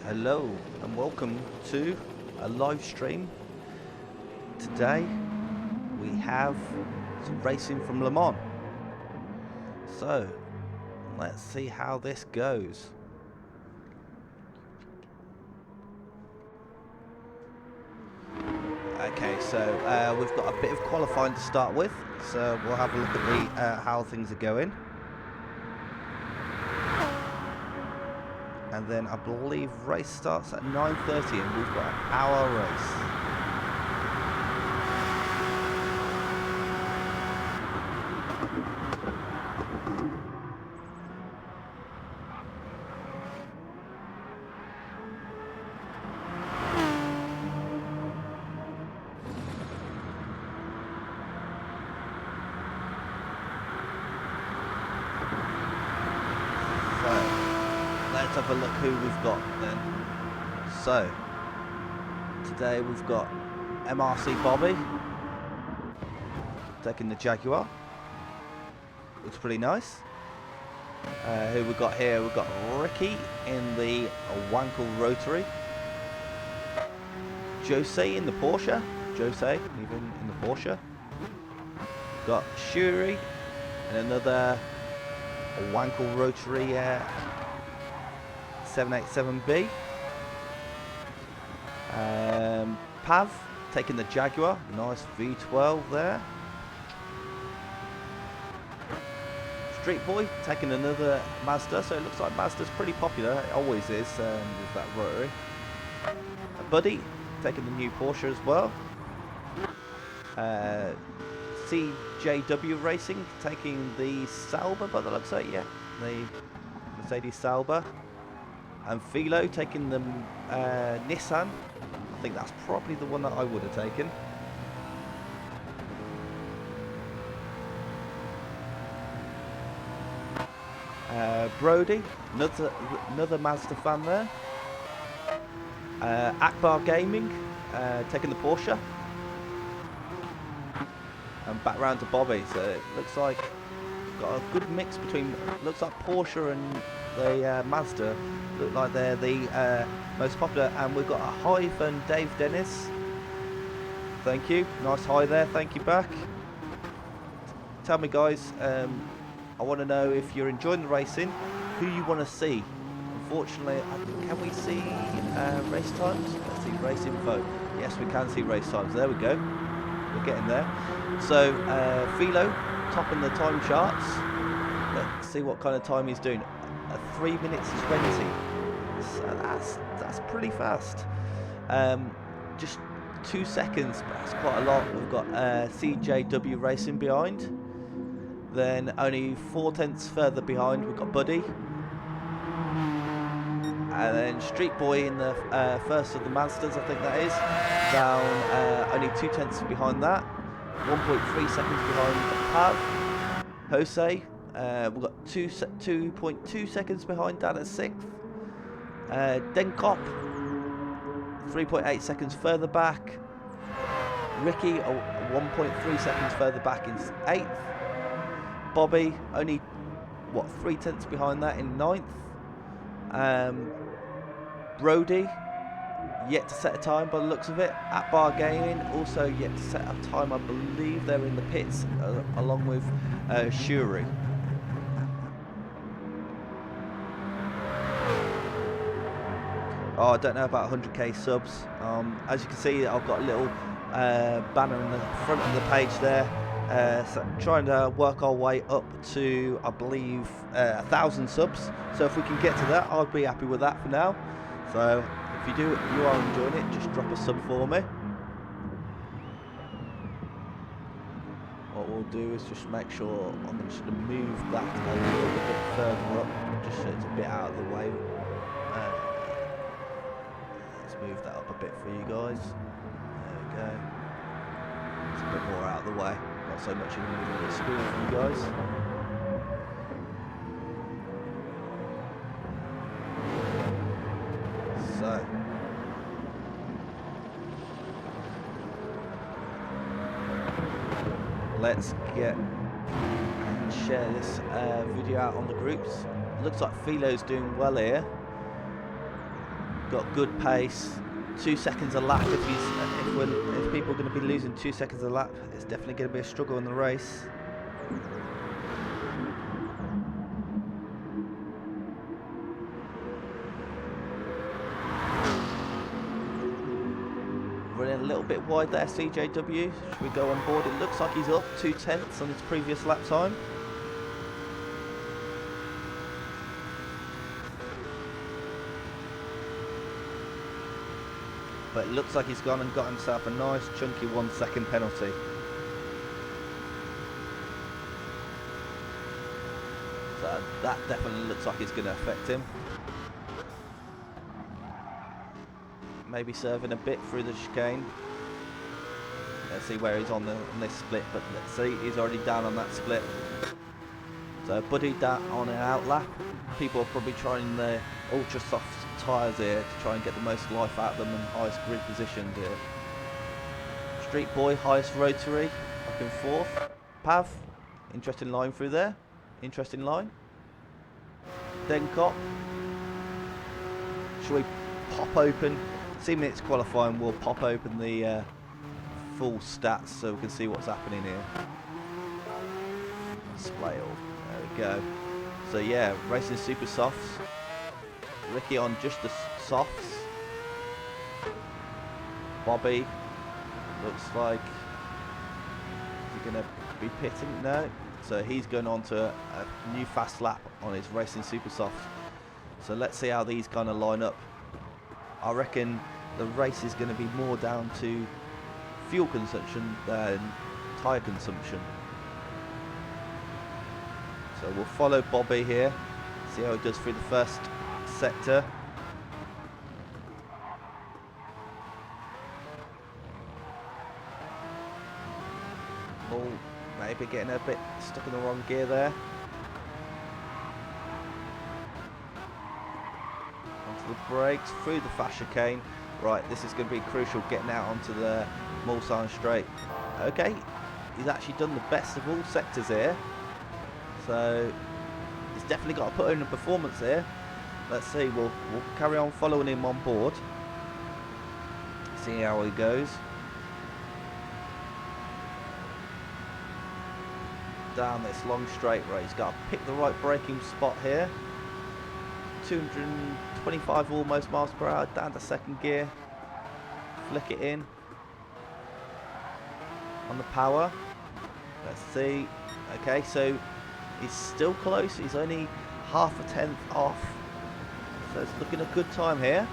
Hello and welcome to a live stream. Today we have some racing from Le Mans. So let's see how this goes. Okay, so we've got a bit of qualifying to start with, so we'll have a look at the how things are going. And then I believe race starts at 9:30 and we've got an hour race. Let's have a look who we've got then. So, today we've got MRC Bobby taking the Jaguar. Looks pretty nice. Who we've got here? We've got Ricky in the Wankel Rotary. Jose in the Porsche. Jose even in the Porsche. Got Shuri in another Wankel Rotary 787B. Pav taking the Jaguar, nice V12 there. Street Boy taking another Mazda, so it looks like Mazda's pretty popular, it always is with that rotary. Buddy taking the new Porsche as well. CJW Racing taking the Sauber by the looks of it, yeah, the Mercedes Sauber. And Philo taking the Nissan. I think that's probably the one that I would have taken. Brody, another Mazda fan there. Akbar Gaming taking the Porsche. And back round to Bobby. So it looks like got a good mix between, looks like Porsche and the Mazda look like they're the most popular. And we've got a hi from Dave Dennis. Thank you, nice hi there, thank you back. Tell me guys, I want to know if you're enjoying the racing, who you want to see. Unfortunately, can we see race times? Let's see race info. Yes, we can see race times, there we go, we're getting there. So Philo topping the time charts. Let's see what kind of time he's doing. 3 minutes 20. So that's pretty fast. Just 2 seconds, but that's quite a lot. We've got CJW Racing behind. Then only 4/10 further behind, we've got Buddy. And then Street Boy in the first of the Mazdas, I think that is. Down only 2/10 behind that. 1.3 seconds behind Pav. Jose, we've got 2.2 seconds behind that at 6th. Denkop, 3.8 seconds further back. Ricky, 1.3 seconds further back in 8th. Bobby, only, what, 3/10 behind that in 9th. Brody, yet to set a time by the looks of it. Akbar Gaming, also yet to set a time. I believe they're in the pits along with Shuri. Oh, I don't know about 100k subs. As you can see, I've got a little banner in the front of the page there. So trying to work our way up to, I believe, 1,000 subs. So if we can get to that, I'd be happy with that for now. So if you are enjoying it, just drop a sub for me. What we'll do is just make sure I'm just going to move that a little bit further up, just so it's a bit out of the way. Let's move that up a bit for you guys. There we go. It's a bit more out of the way. Not so much in the middle of the screen for you guys. So, let's get and share this video out on the groups. Looks like Philo's doing well here. got good pace. 2 seconds a lap. If people are going to be losing 2 seconds a lap, it's definitely going to be a struggle in the race. Running a little bit wide there, CJW. Should we go on board? It looks like he's up 2/10 on his previous lap time. But it looks like he's gone and got himself a nice chunky 1 second penalty. So that definitely looks like it's going to affect him. Maybe serving a bit through the chicane. Let's see where he's on this split, but let's see, he's already down on that split. So Buddy that on an out lap. People are probably trying the ultra soft tyres here to try and get the most life out of them and highest grid positions here. Street Boy, highest rotary, up in 4th. Pav, interesting line through there. Interesting line. Then Cop. Shall we pop open? 2 minutes qualifying, we'll pop open the full stats so we can see what's happening here. Display all. There we go. So yeah, racing super softs. Ricky on just the softs. Bobby looks like he's going to be pitting. No. So he's going on to a new fast lap on his racing super softs. So let's see how these kind of line up. I reckon the race is going to be more down to fuel consumption than tyre consumption. So we'll follow Bobby here, see how he does through the first sector. Oh, maybe getting a bit stuck in the wrong gear there. Onto the brakes, through the fast chicane. Right, this is going to be crucial, getting out onto the Mulsanne straight. Okay, he's actually done the best of all sectors here. So he's definitely got to put in a performance here. Let's see, we'll carry on following him on board. See how he goes. Down this long straight road, he's got to pick the right braking spot here. 225 almost miles per hour, down to second gear. Flick it in. On the power. Let's see. Okay, so he's still close. He's only half a tenth off. So it's looking a good time here.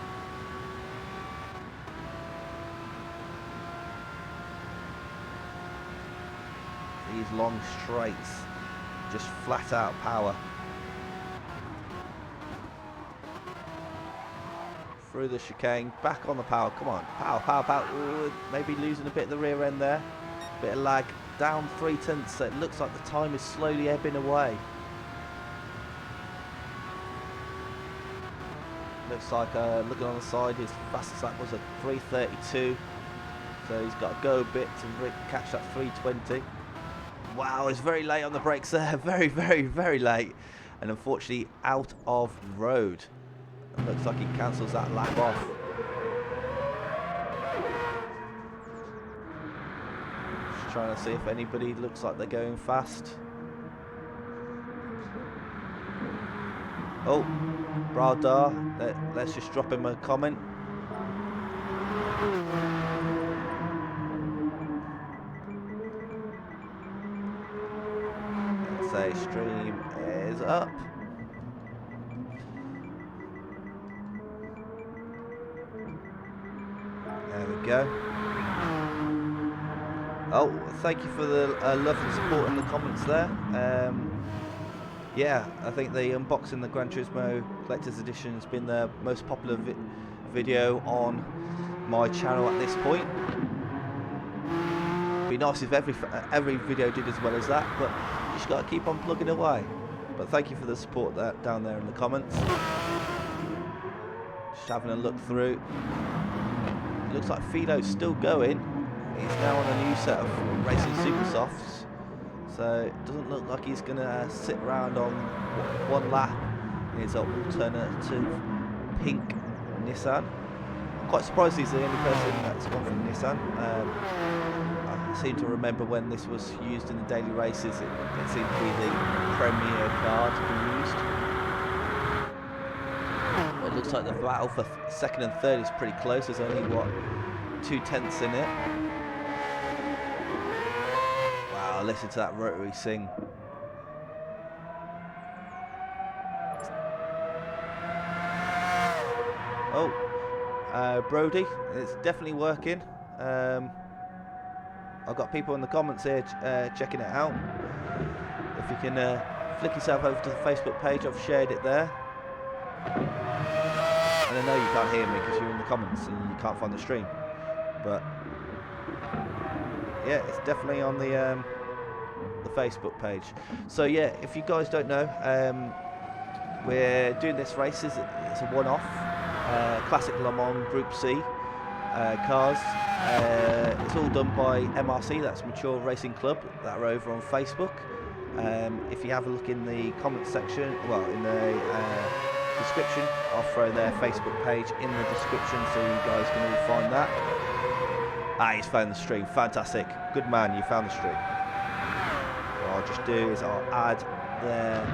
These long straights, just flat out power. Through the chicane, back on the power. Come on, power, power, power. Ooh, maybe losing a bit of the rear end there. Bit of lag. Down 3/10, so it looks like the time is slowly ebbing away. Looks like, looking on the side, his fastest lap was a 3:32. So he's got to go a bit to catch that 3:20. Wow, it's very late on the brakes there. Very, very, very late. And unfortunately out of road. It looks like he cancels that lap off. Just trying to see if anybody looks like they're going fast. Oh, Bradar, let's just drop him a comment. Let's say stream is up. There we go. Oh, thank you for the love and support in the comments there. Yeah, I think the unboxing the Gran Turismo Collector's Edition has been the most popular video on my channel at this point. It'd be nice if every video did as well as that, but you just got to keep on plugging away. But thank you for the support down there in the comments. Just having a look through. It looks like Fido's still going. He's now on a new set of racing super softs. So it doesn't look like he's going to sit around on one lap in his alternative pink Nissan. I'm quite surprised he's the only person that's gone for Nissan. I seem to remember when this was used in the daily races, it seemed to be the premier car to be used. It looks like the battle for second and third is pretty close. There's only, what, 2/10 in it. Wow, listen to that rotary sing. Oh, Brody, it's definitely working. I've got people in the comments here checking it out. If you can flick yourself over to the Facebook page, I've shared it there. And I know you can't hear me because you're in the comments and you can't find the stream. But yeah, it's definitely on the Facebook page. So yeah, if you guys don't know, we're doing this race. It's a one-off. Classic Le Mans Group C cars. It's all done by MRC, that's Mature Racing Club, that are over on Facebook. If you have a look in the comment section, well, in the description, I'll throw their Facebook page in the description so you guys can all find that. Ah, he's found the stream. Fantastic. Good man, you found the stream. What I'll just do is I'll add their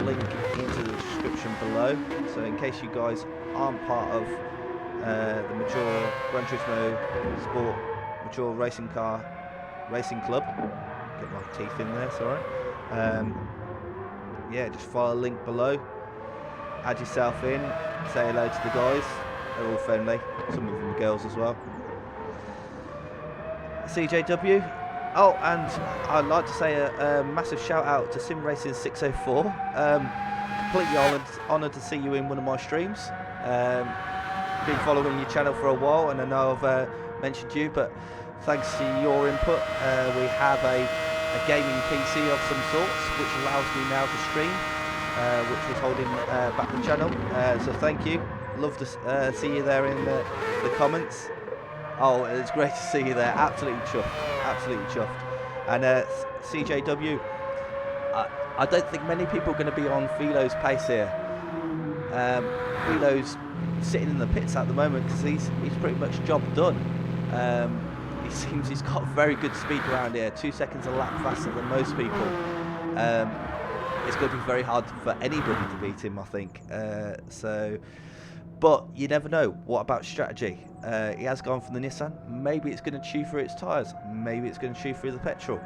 link into the description below, so in case you guys aren't part of the Mature Gran Turismo Sport Mature Racing Car Racing Club, get my teeth in there, sorry. Yeah, just follow the link below, add yourself in, say hello to the guys, they're all friendly, some of them are girls as well. CJW. Oh, and I'd like to say a massive shout out to Sim Racing 604. Completely honoured to see you in one of my streams. Been following your channel for a while, and I know I've mentioned you, but thanks to your input, we have a gaming PC of some sorts, which allows me now to stream, which was holding back the channel. So thank you. Love to see you there in the comments. Oh, it's great to see you there. Absolutely chuffed. Absolutely chuffed. And CJW, I don't think many people are going to be on Philo's pace here. Philo's sitting in the pits at the moment because he's pretty much job done. He seems he's got very good speed around here, 2 seconds a lap faster than most people. It's going to be very hard for anybody to beat him, I think. But you never know. What about strategy? He has gone for the Nissan. Maybe it's going to chew through its tyres. Maybe it's going to chew through the petrol.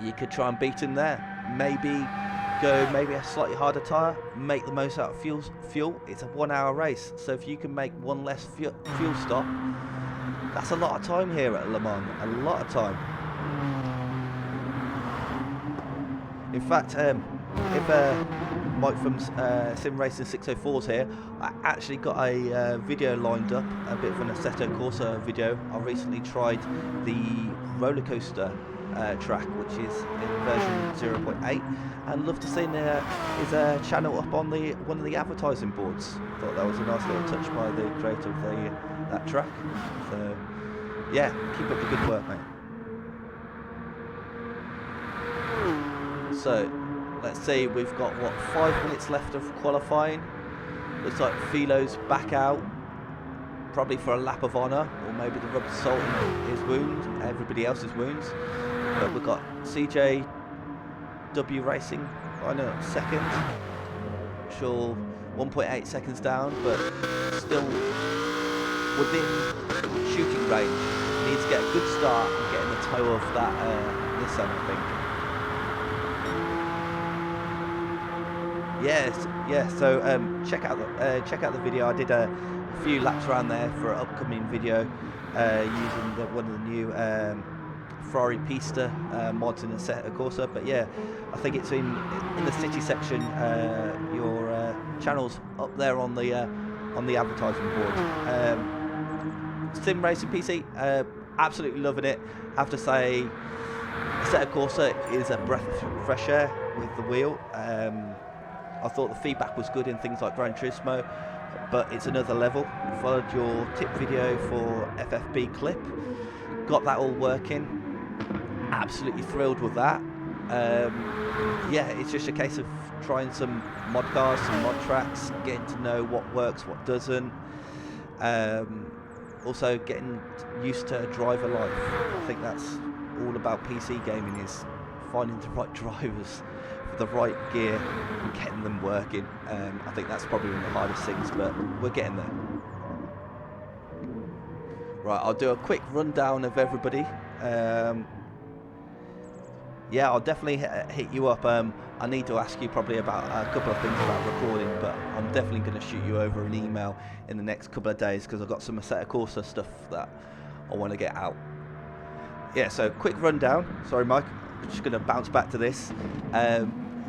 You could try and beat him there. Maybe a slightly harder tyre. Make the most out of fuel. It's a 1 hour race. So if you can make one less fuel stop, that's a lot of time here at Le Mans. A lot of time. In fact, if Mike from Sim Racing 604's here, I actually got a video lined up, a bit of an Assetto Corsa video. I recently tried the roller coaster track, which is in version 0.8, and love to see his channel up on one of the advertising boards. Thought that was a nice little touch by the creator of that track. So yeah, keep up the good work, mate. So let's see, we've got, what, 5 minutes left of qualifying. Looks like Philo's back out, probably for a lap of honour, or maybe to rub salt in his wound, everybody else's wounds. But we've got CJW Racing on a second. Sure, 1.8 seconds down, but still within shooting range. Needs to get a good start and get in the toe of that Nissan, I think. Yes, yeah. So check out the video. I did a few laps around there for an upcoming video using one of the new Ferrari Pista mods in the Assetto Corsa. But yeah, I think it's in the city section. Your channel's up there on the advertising board. Sim Racing PC, absolutely loving it. I have to say, Assetto Corsa is a breath of fresh air with the wheel. I thought the feedback was good in things like Gran Turismo, but it's another level. Followed your tip video for FFB clip, got that all working. Absolutely thrilled with that. Yeah, it's just a case of trying some mod cars, some mod tracks, getting to know what works, what doesn't. Also getting used to driver life. I think that's all about PC gaming, is finding the right drivers for the right gear and getting them working. I think that's probably one of the hardest things, but we're getting there. Right, I'll do a quick rundown of everybody. Yeah, I'll definitely hit you up. I need to ask you probably about a couple of things about recording, but I'm definitely going to shoot you over an email in the next couple of days, because I've got some Assetto Corsa stuff that I want to get out. Yeah, so quick rundown. Sorry, Mike, I'm just going to bounce back to this.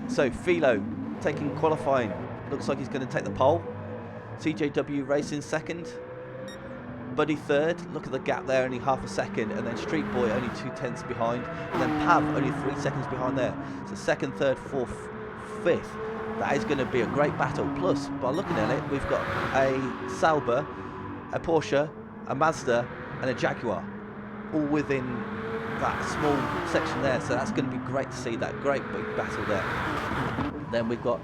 So Philo taking qualifying. Looks like he's going to take the pole. CJW Racing second. Buddy third. Look at the gap there, only half a second. And then Street Boy only 2/10 behind. And then Pav only 3 seconds behind there. So second, third, fourth, fifth. That is going to be a great battle. Plus, by looking at it, we've got a Sauber, a Porsche, a Mazda, and a Jaguar, all within that small section there. So that's going to be great to see that great big battle there. Then we've got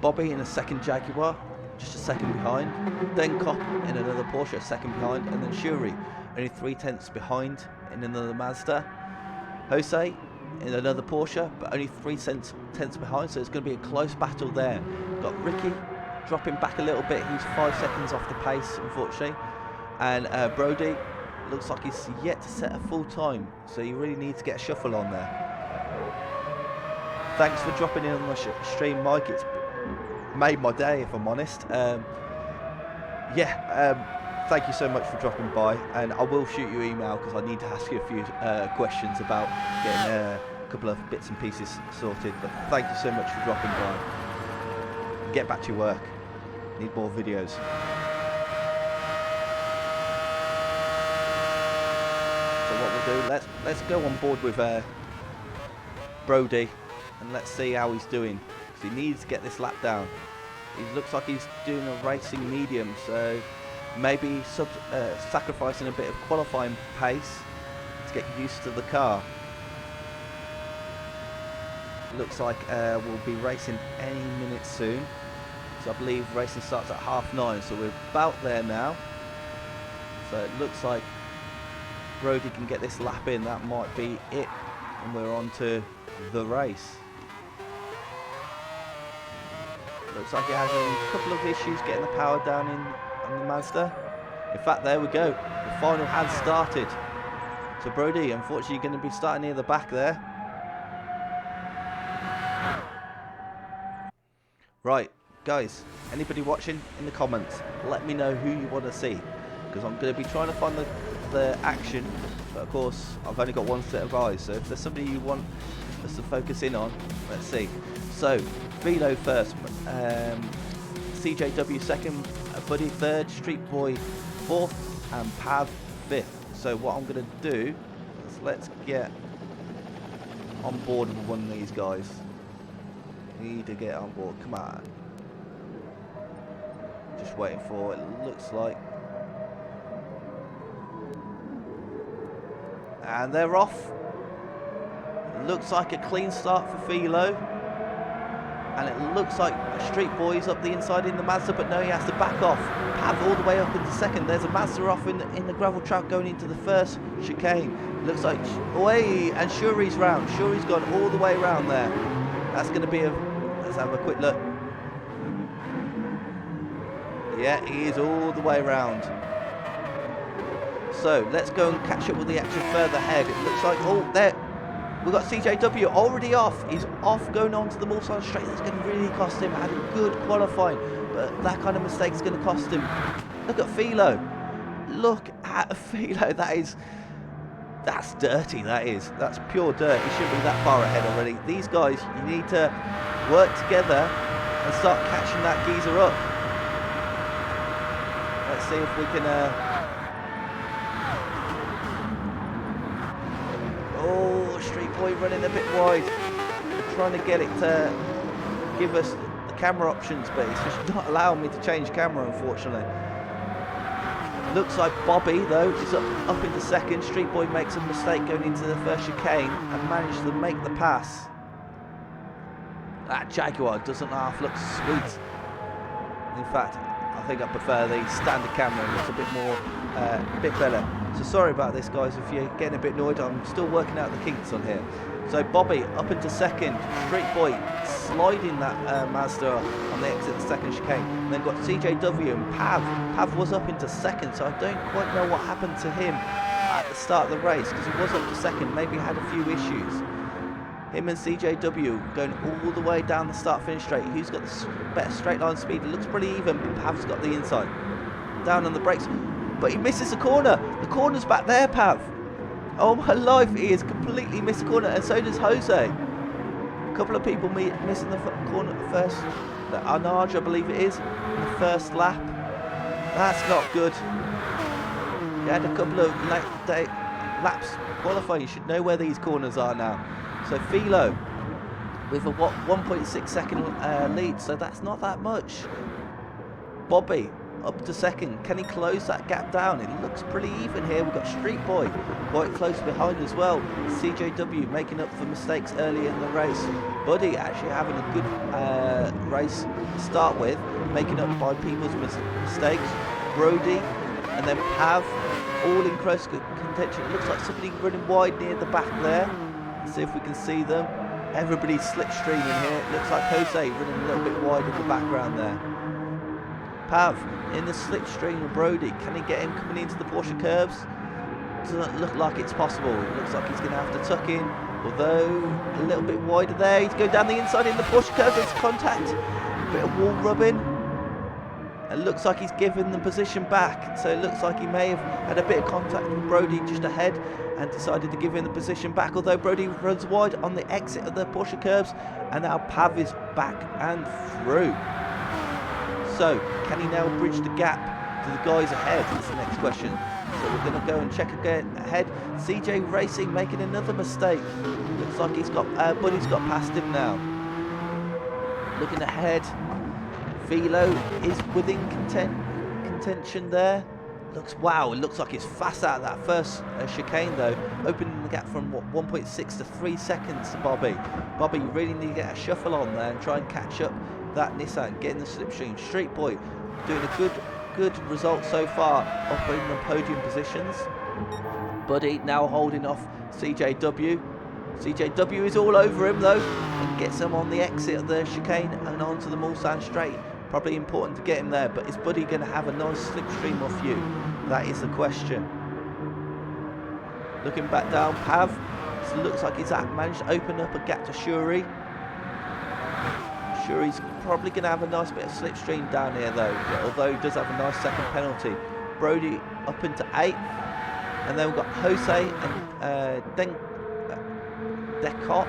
Bobby in a second Jaguar, just a second behind. Then Cop in another Porsche, a second behind. And then Shuri only 3/10 behind in another Mazda. Jose in another Porsche, but only 3/10 behind. So it's going to be a close battle there. Got Ricky dropping back a little bit. He's 5 seconds off the pace, unfortunately. And Brody looks like he's yet to set a full time. So you really need to get a shuffle on there. Thanks for dropping in on my stream, Mike. It's made my day, if I'm honest. Thank you so much for dropping by, and I will shoot you an email because I need to ask you a few questions about getting a couple of bits and pieces sorted. But thank you so much for dropping by. Get back to your work. Need more videos. So what we'll do, let's go on board with Brody, and let's see how he's doing, because he needs to get this lap down. He looks like he's doing a racing medium, so maybe sacrificing a bit of qualifying pace to get used to the car. Looks like we'll be racing any minute soon. So I believe racing starts at 9:30, so we're about there now. So it looks like Brody can get this lap in. That might be it, and we're on to the race. Looks like he has a couple of issues getting the power down on the Mazda. In fact, there we go. The final has started. So Brody, unfortunately, you're going to be starting near the back there. Right, guys, anybody watching in the comments, let me know who you want to see, because I'm going to be trying to find the action, but of course I've only got one set of eyes. So if there's somebody you want us to focus in on, let's see. So Philo first, CJW second, Buddy third, Street Boy fourth, and Pav fifth. So what I'm going to do is let's get on board with one of these guys. Need to get on board, come on. Just waiting for it, looks like. And they're off. Looks like a clean start for Philo. And it looks like Street Boy's up the inside in the Mazda, but no, he has to back off. Pav all the way up into second. There's a Mazda off in the gravel track going into the first chicane. Looks like, away, and Shuri's round. Shuri's gone all the way around there. That's going to be let's have a quick look. Yeah, he is all the way around. So let's go and catch up with the action further ahead. It looks like, oh, there. We've got CJW already off. He's off going on to the Mulsanne straight. That's going to really cost him. Had a good qualifying, but that kind of mistake is going to cost him. Look at Philo. Look at Philo. That's dirty. That's pure dirt. He shouldn't be that far ahead already. These guys, you need to work together and start catching that geezer up. Let's see if we can. Street Boy running a bit wide. We're trying to get it to give us the camera options, but it's just not allowing me to change camera, unfortunately. Looks like Bobby, though, is up into second. Street Boy makes a mistake going into the first chicane and managed to make the pass. That Jaguar doesn't half look sweet. In fact, I think I prefer the standard camera. It looks a bit more, a bit better. So sorry about this, guys, if you're getting a bit annoyed. I'm still working out the kinks on here. So Bobby up into second, Street Boy sliding that Mazda on the exit of the second chicane. And then got CJW and Pav. Pav was up into second, so I don't quite know what happened to him at the start of the race, because he was up to second, maybe had a few issues. Him and CJW going all the way down the start-finish straight. Who's got the better straight line speed? It looks pretty even, but Pav's got the inside. Down on the brakes, but he misses the corner. The corner's back there, Pav. Oh my life, he has completely missed the corner, and so does Jose. A couple of people missing the corner first. Arnage, I believe it is, in the first lap. That's not good. He had a couple of laps qualifying. You should know where these corners are now. So Philo with a 1.6 second lead, so that's not that much. Bobby up to second. Can he close that gap down? It looks pretty even here. We've got Street Boy quite close behind as well. CJW making up for mistakes early in the race. Buddy actually having a good race to start with, making up by people's mistakes. Brody and then Pav all in close contention. It looks like somebody running wide near the back there. Let's see if we can see them. Everybody's slipstreaming here. It looks like Jose running a little bit wide in the background there. Pav in the slipstream of Brody. Can he get him coming into the Porsche curves? Doesn't look like it's possible. It looks like he's going to have to tuck in, although a little bit wider there. He's going down the inside in the Porsche curves. There's contact. A bit of wall rubbing. It looks like he's given the position back. So it looks like he may have had a bit of contact with Brody just ahead and decided to give him the position back, although Brody runs wide on the exit of the Porsche curves, and now Pav is back and through. So, can he now bridge the gap to the guys ahead? That's the next question. So we're going to go and check again ahead. CJ Racing making another mistake. Looks like he's got Buddy's got past him now. Looking ahead, Philo is within contention there. Wow, it looks like it's fast out of that first chicane though, opening the gap from what, 1.6 to 3 seconds to Bobby. Bobby, you really need to get a shuffle on there and try and catch up that Nissan, getting the slipstream. Street Boy doing a good result so far, up in the podium positions. Buddy now holding off CJW. CJW is all over him though, and gets him on the exit of the chicane and onto the Mulsanne straight. Probably important to get him there, but is Buddy going to have a nice slipstream off you? That is the question. Looking back down, Pav, so looks like he's managed to open up a gap to Shuri. Shuri's probably going to have a nice bit of slipstream down here though, although he does have a nice second penalty. Brody up into 8th, and then we've got Jose and Decot.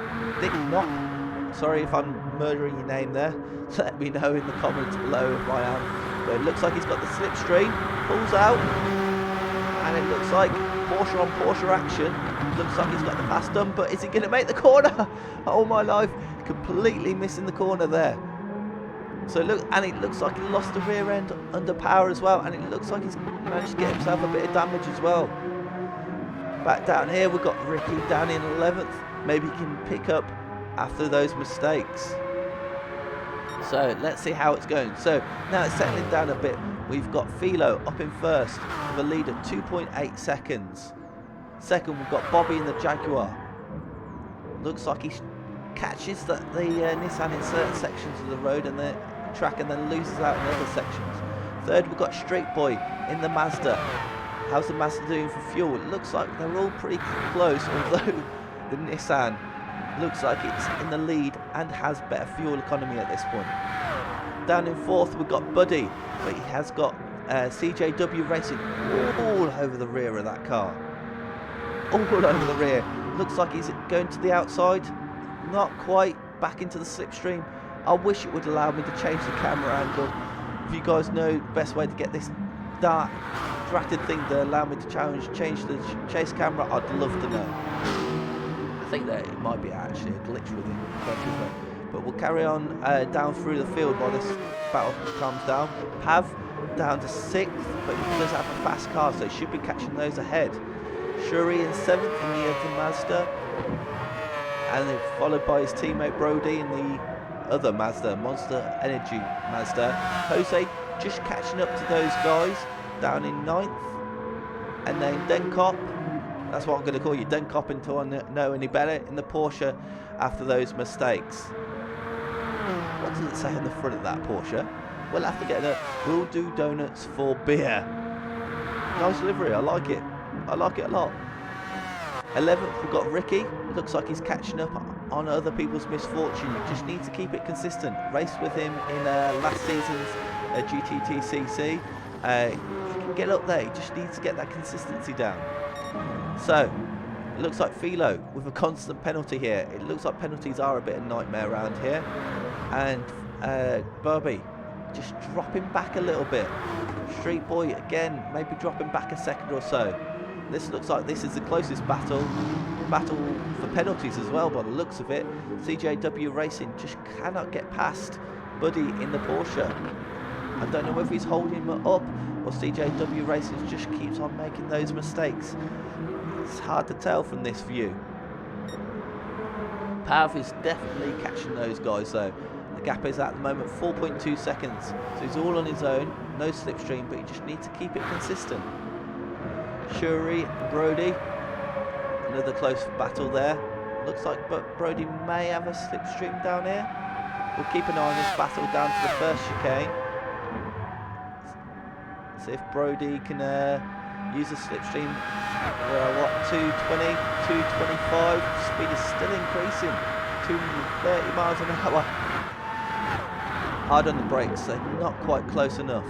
Sorry if I'm murdering your name there. Let me know in the comments below if I am. But it looks like he's got the slipstream, pulls out, and it looks like Porsche on Porsche action. Looks like he's got the pass done, but is he going to make the corner? Oh my life, completely missing the corner there. So look, and it looks like he lost the rear end under power as well, and it looks like he's managed to get himself a bit of damage as well. Back down here, we've got Ricky down in 11th. Maybe he can pick up after those mistakes. So let's see how it's going. So now it's settling down a bit. We've got Philo up in first with a lead of 2.8 seconds. Second, we've got Bobby in the Jaguar. Looks like he catches the Nissan in certain sections of the road and the track, and then loses out in other sections. Third, we've got Street Boy in the Mazda. How's the Mazda doing for fuel? It looks like they're all pretty close, although the Nissan looks like it's in the lead and has better fuel economy at this point. Down in fourth, we've got Buddy, but he has got CJW Racing all over the rear of that car. All over the rear. Looks like he's going to the outside. Not quite. Back into the slipstream. I wish it would allow me to change the camera angle. If you guys know the best way to get this dark dratted thing to allow me to change the chase camera, I'd love to know. I think that it might be actually a glitch with it, but we'll carry on down through the field while this battle calms down. Pav down to 6th, but he does have a fast car, so he should be catching those ahead. Shuri in 7th in the Mazda, and then followed by his teammate Brody in the other Mazda, Monster Energy Mazda. Jose just catching up to those guys down in 9th. And then Denkop, that's what I'm going to call you, Denkop, until I know any better, in the Porsche after those mistakes. What does it say on the front of that Porsche? We'll have to get a "We'll do donuts for beer." Nice livery, I like it. I like it a lot. 11th, we've got Ricky. Looks like he's catching up on other people's misfortune. You just need to keep it consistent. Raced with him in last season's GTTCC. He can get up there, he just needs to get that consistency down. So, it looks like Philo with a constant penalty here. It looks like penalties are a bit of a nightmare around here. And Bobby just dropping back a little bit. Street Boy again, maybe dropping back a second or so. This looks like this is the closest battle for penalties as well by the looks of it. CJW Racing just cannot get past Buddy in the Porsche. I don't know whether he's holding him up or CJW Racing just keeps on making those mistakes. It's hard to tell from this view. Pav is definitely catching those guys though. The gap is at the moment 4.2 seconds. So he's all on his own, no slipstream, but you just need to keep it consistent. Shuri, Brody, another close battle there. Looks like Brody may have a slipstream down here. We'll keep an eye on this battle down to the first chicane. See if Brody can use a slipstream. We're at what, 220, 225. Speed is still increasing. 230 miles an hour. Hard on the brakes, so not quite close enough.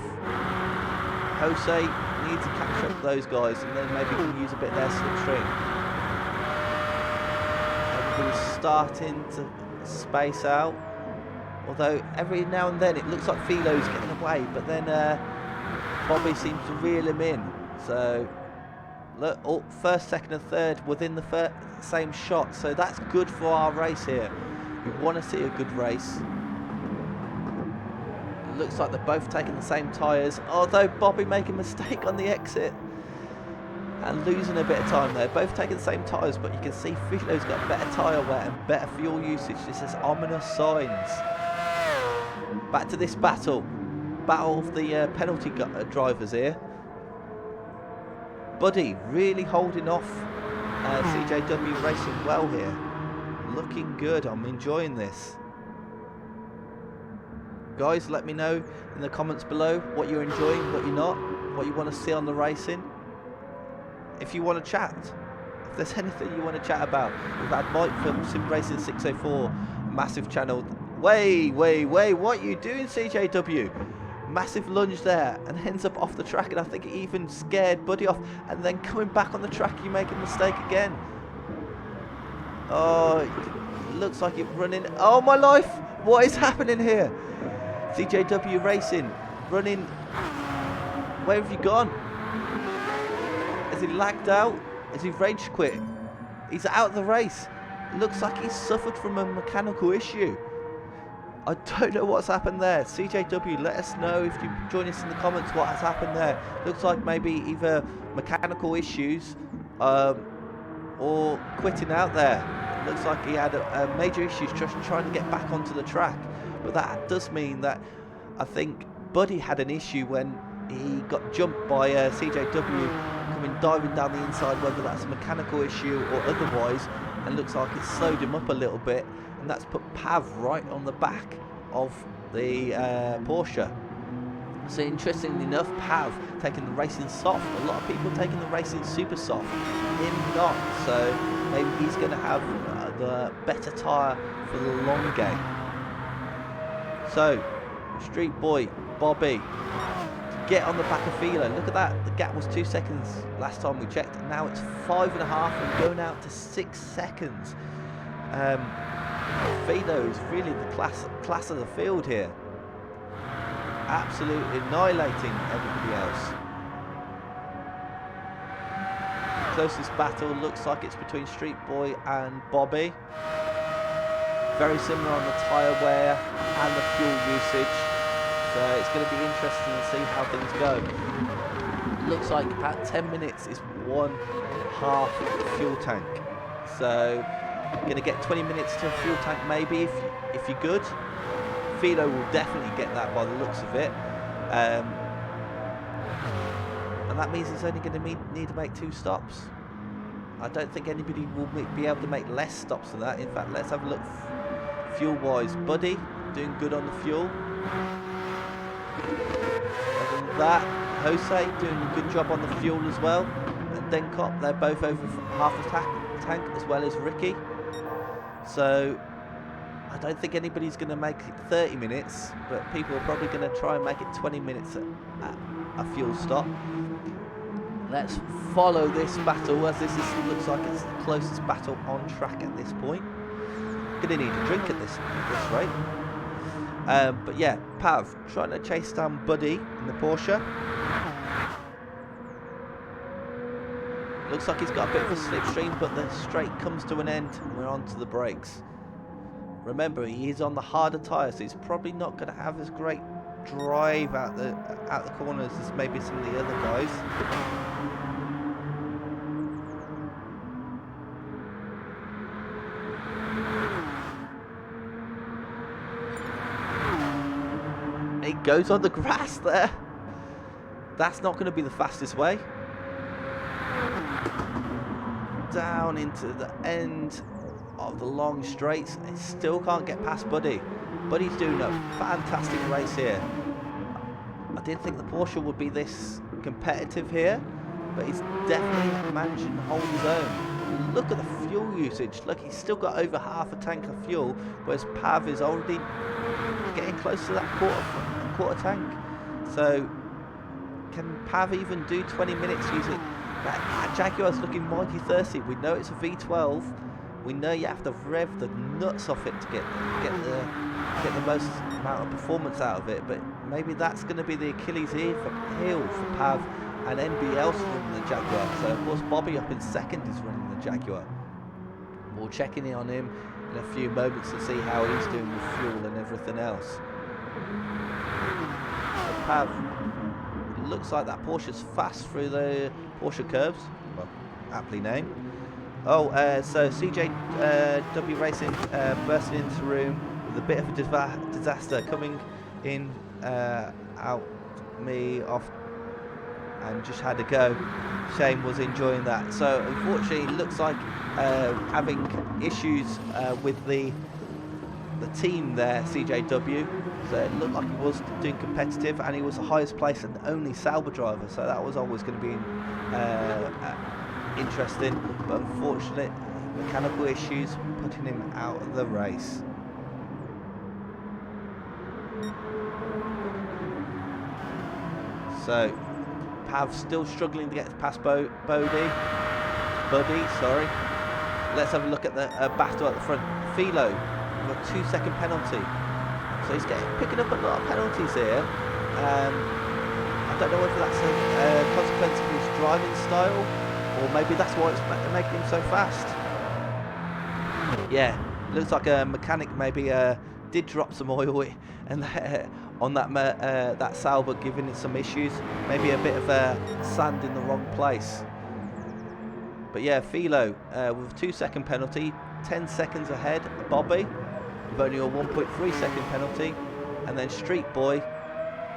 Jose needs to catch up those guys and then maybe can use a bit of their slipstream. Everybody's starting to space out. Although every now and then it looks like Philo's getting away, but then Bobby seems to reel him in. So look, first, second and third within the same shot. So that's good for our race here. We want to see a good race. Looks like they're both taking the same tyres, although Bobby making a mistake on the exit and losing a bit of time there. Both taking the same tyres, but you can see Philo's got better tyre wear and better fuel usage. This is ominous signs. Back to this battle of the penalty drivers here. Buddy really holding off CJW Racing well here. Looking good, I'm enjoying this. Guys, let me know in the comments below what you're enjoying, what you're not, what you want to see on the racing. If you want to chat, if there's anything you want to chat about. We've had Mike from Sim Racing 604, massive channel. Wait, what are you doing, CJW? Massive lunge there and ends up off the track, and I think it even scared Buddy off, and then coming back on the track you make a mistake again. Oh, it looks like it's running. Oh my life, what is happening here? CJW Racing running. Where have you gone? Has he lagged out? Has he rage quit? He's out of the race. Looks like he's suffered from a mechanical issue. I don't know what's happened there. CJW, let us know if you join us in the comments what has happened there. Looks like maybe either mechanical issues or quitting out there. Looks like he had major issues just trying to get back onto the track. But that does mean that I think Buddy had an issue when he got jumped by CJW coming diving down the inside, whether that's a mechanical issue or otherwise, and looks like it slowed him up a little bit, and that's put Pav right on the back of the Porsche. So interestingly enough, Pav taking the racing soft. A lot of people taking the racing super soft, him not. So maybe he's going to have the better tyre for the long game. So, Street Boy, Bobby, get on the back of Philo. Look at that, the gap was 2 seconds last time we checked. Now it's 5.5 and going out to 6 seconds. Philo is really the class of the field here. Absolutely annihilating everybody else. Closest battle looks like it's between Street Boy and Bobby. Very similar on the tyre wear and the fuel usage. So it's going to be interesting to see how things go. Looks like about 10 minutes is 1/2 fuel tank. So Going to get 20 minutes to a fuel tank maybe if you're good. Philo will definitely get that by the looks of it. And that means he's only going to need to make 2 stops. I don't think anybody will be able to make less stops than that. In fact, let's have a look fuel-wise. Buddy, doing good on the fuel. Other than that, Jose doing a good job on the fuel as well. And Denkop, they're both over half a tank, as well as Ricky. So I don't think anybody's going to make it 30 minutes, but people are probably going to try and make it 20 minutes at a fuel stop. Let's follow this battle, as this looks like it's the closest battle on track at this point. Going to need a drink at this rate. But yeah, Pav trying to chase down Buddy in the Porsche. Looks like he's got a bit of a slipstream, but the straight comes to an end and we're on to the brakes. Remember, he is on the harder tyres, so he's probably not going to have as great drive out the corners as maybe some of the other guys. He goes on the grass there. That's not going to be the fastest way. Down into the end of the long straights. He still can't get past Buddy. Buddy's doing a fantastic race here. I didn't think the Porsche would be this competitive here, but he's definitely managed to hold his own. Look at the fuel usage. Look, he's still got over half a tank of fuel, whereas Pav is already getting close to that quarter tank. So can Pav even do 20 minutes using that Jaguar's looking mighty thirsty. We know it's a V12. We know you have to rev the nuts off it to get the most amount of performance out of it. But maybe that's going to be the Achilles heel for Pav and NBL's running the Jaguar. So of course Bobby up in second is running the Jaguar. We'll check in on him in a few moments to see how he's doing with fuel and everything else. So Pav, it looks like that Porsche's fast through the Porsche curves, well, aptly named. Oh, so CJW Racing bursting into the room with a bit of a disaster coming in out me off and just had to go. Shane was enjoying that. So unfortunately it looks like having issues with the team there, CJW. So it looked like he was doing competitive and he was the highest placed and only Sauber driver, so that was always going to be interesting, but unfortunately mechanical issues putting him out of the race. So Pav still struggling to get past Buddy, sorry. Let's have a look at the battle at the front. Philo with a 2-second penalty. So he's picking up a lot of penalties here. I don't know whether that's a consequence of his driving style, or maybe that's why it's making him so fast. Yeah, looks like a mechanic maybe did drop some oil and on that Sauber, giving it some issues. Maybe a bit of sand in the wrong place. But yeah, Philo with a 2-second penalty, 10 seconds ahead of Bobby, with only a 1.3 second penalty, and then Street Boy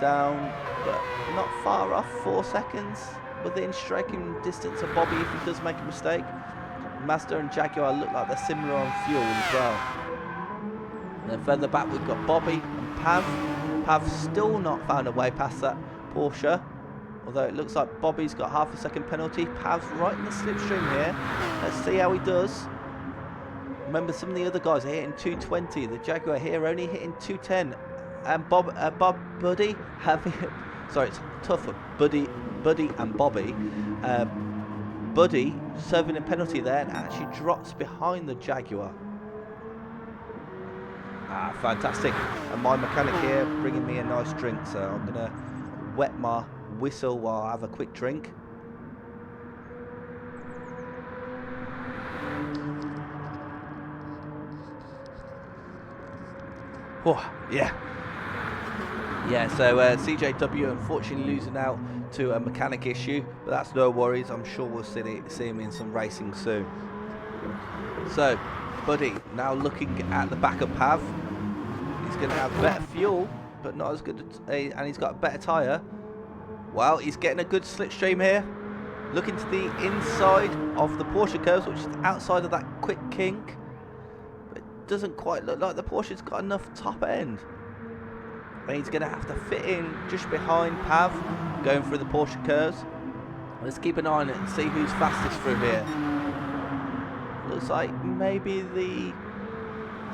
down, but not far off, 4 seconds within striking distance of Bobby if he does make a mistake. Mazda and Jaguar look like they're similar on fuel as well. And then further back we've got Bobby and Pav. Pav's still not found a way past that Porsche, although it looks like Bobby's got half a second penalty. Pav's right in the slipstream here. Let's see how he does. Remember, some of the other guys are hitting 220. The Jaguar here only hitting 210. And Buddy having, sorry, it's tough for Buddy and Bobby. Buddy serving a penalty there and actually drops behind the Jaguar. Fantastic. And my mechanic here bringing me a nice drink, so I'm gonna wet my whistle while I have a quick drink. Oh, yeah. Yeah, so CJW unfortunately losing out to a mechanic issue, but that's no worries. I'm sure we'll see him in some racing soon. So, Buddy now looking at the back of Pav. He's going to have better fuel, but not as good, and he's got a better tyre. Well, he's getting a good slipstream here. Looking to the inside of the Porsche curves, which is outside of that quick kink. But it doesn't quite look like the Porsche's got enough top end. And he's going to have to fit in just behind Pav, going through the Porsche curves. Let's keep an eye on it and see who's fastest through here. Looks like maybe the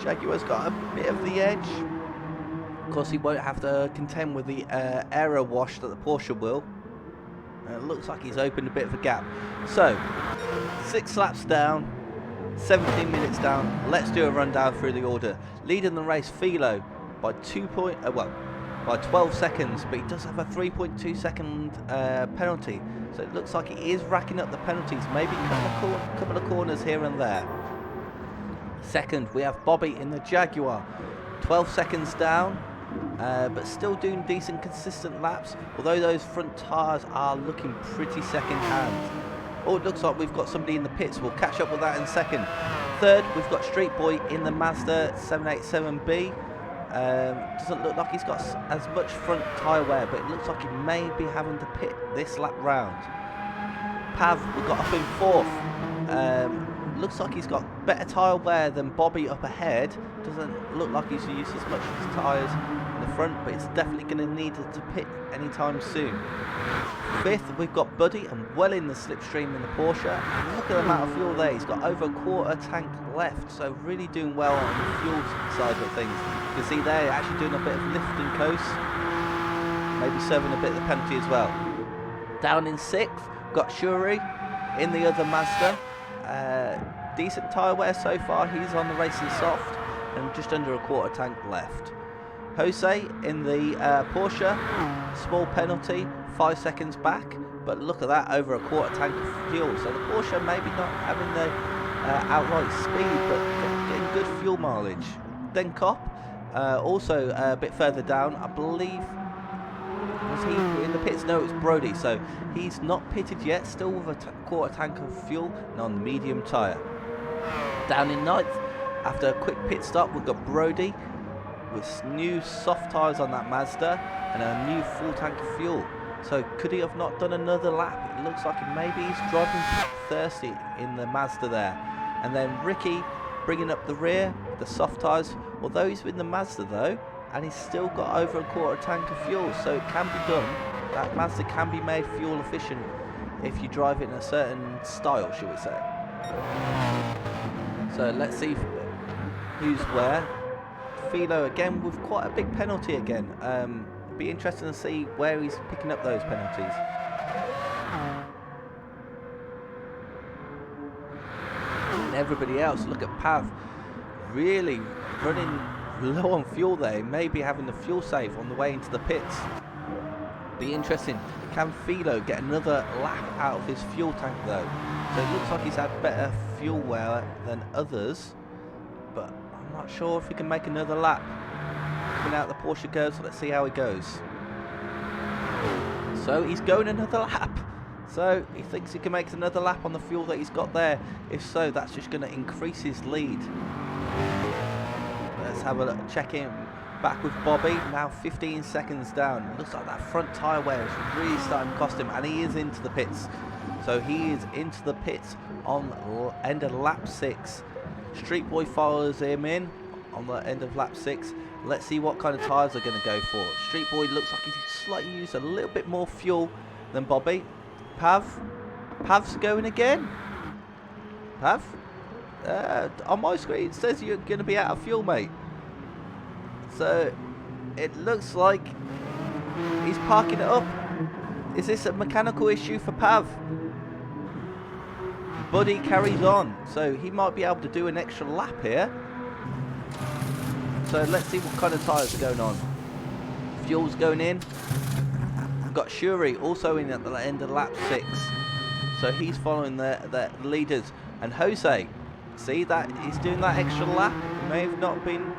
Jaguar's got a bit of the edge. Of course, he won't have to contend with the aero wash that the Porsche will. And it looks like he's opened a bit of a gap. So, 6 laps down, 17 minutes down. Let's do a rundown through the order. Leading the race, Philo by 12 seconds, but he does have a 3.2 second penalty. So it looks like he is racking up the penalties, maybe a couple of corners here and there. Second, we have Bobby in the Jaguar, 12 seconds down, but still doing decent, consistent laps, although those front tyres are looking pretty second-hand. Oh, it looks like we've got somebody in the pits. We'll catch up with that in a second. Third, we've got Street Boy in the Mazda 787B. Doesn't look like he's got as much front tyre wear, but it looks like he may be having to pit this lap round. Pav, we got up in 4th. Looks like he's got better tyre wear than Bobby up ahead. Doesn't look like he's used as much of his tyres in the front, but it's definitely going to need to pit anytime soon. 5th, we've got Buddy, and well in the slipstream in the Porsche. And look at the amount of fuel there. He's got over a quarter tank left, so really doing well on the fuel side of things. You can see there, actually doing a bit of lift and coast. Maybe serving a bit of the penalty as well. Down in 6th, got Shuri in the other Mazda. Decent tyre wear so far. He's on the racing soft and just under a quarter tank left. Jose in the Porsche, small penalty, 5 seconds back, but look at that, over a quarter tank of fuel. So the Porsche maybe not having the outright speed, but getting good fuel mileage. Then Cop, also a bit further down, I believe. Was he in the pits? No, it's Brody. So he's not pitted yet, still with a quarter tank of fuel and on the medium tyre. Down in 9th, after a quick pit stop, we've got Brody with new soft tyres on that Mazda and a new full tank of fuel. So could he have not done another lap? It looks like maybe he's driving thirsty in the Mazda there. And then Ricky bringing up the rear, the soft tyres. Although he's in the Mazda though, and he's still got over a quarter tank of fuel, so it can be done. That Mazda can be made fuel efficient if you drive it in a certain style, shall we say. So let's see who's where. Philo again with quite a big penalty again. Be interesting to see where he's picking up those penalties. And everybody else, look at Pav, really running low on fuel there. Maybe having the fuel save on the way into the pits. Be interesting. Can Philo get another lap out of his fuel tank though? So it looks like he's had better fuel wear than others, but I'm not sure if he can make another lap. Coming out the Porsche curves, so let's see how he goes. So he's going another lap. So he thinks he can make another lap on the fuel that he's got there. If so, that's just going to increase his lead. Let's have a look, check in back with Bobby. Now 15 seconds down. Looks like that front tyre wear is really starting to cost him, and he is into the pits. So he is into the pits on end of lap 6. Street Boy follows him in on the end of lap 6. Let's see what kind of tyres they're going to go for. Street Boy looks like he's slightly used a little bit more fuel than Bobby. Pav's going again. Pav? On my screen it says you're going to be out of fuel, mate. So it looks like he's parking it up. Is this a mechanical issue for Pav? Buddy carries on, so he might be able to do an extra lap here. So let's see what kind of tyres are going on. Fuel's going in. We've got Shuri also in at the end of lap 6. So he's following the leaders. And Jose, see that he's doing that extra lap. He may have not been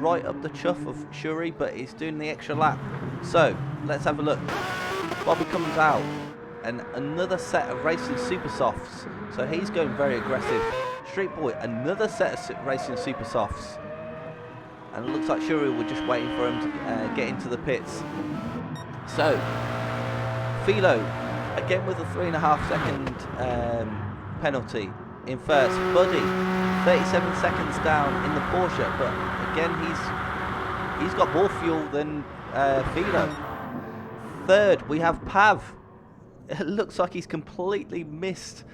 right up the chuff of Shuri, but he's doing the extra lap. So let's have a look. Bobby comes out. and another set of racing super softs. So he's going very aggressive. Street Boy, another set of racing super softs. And it looks like Shuri were just waiting for him to get into the pits. So, Philo, again with a 3.5 second penalty in first. Buddy, 37 seconds down in the Porsche, but again he's got more fuel than Philo. Third, we have Pav. It looks like he's completely missed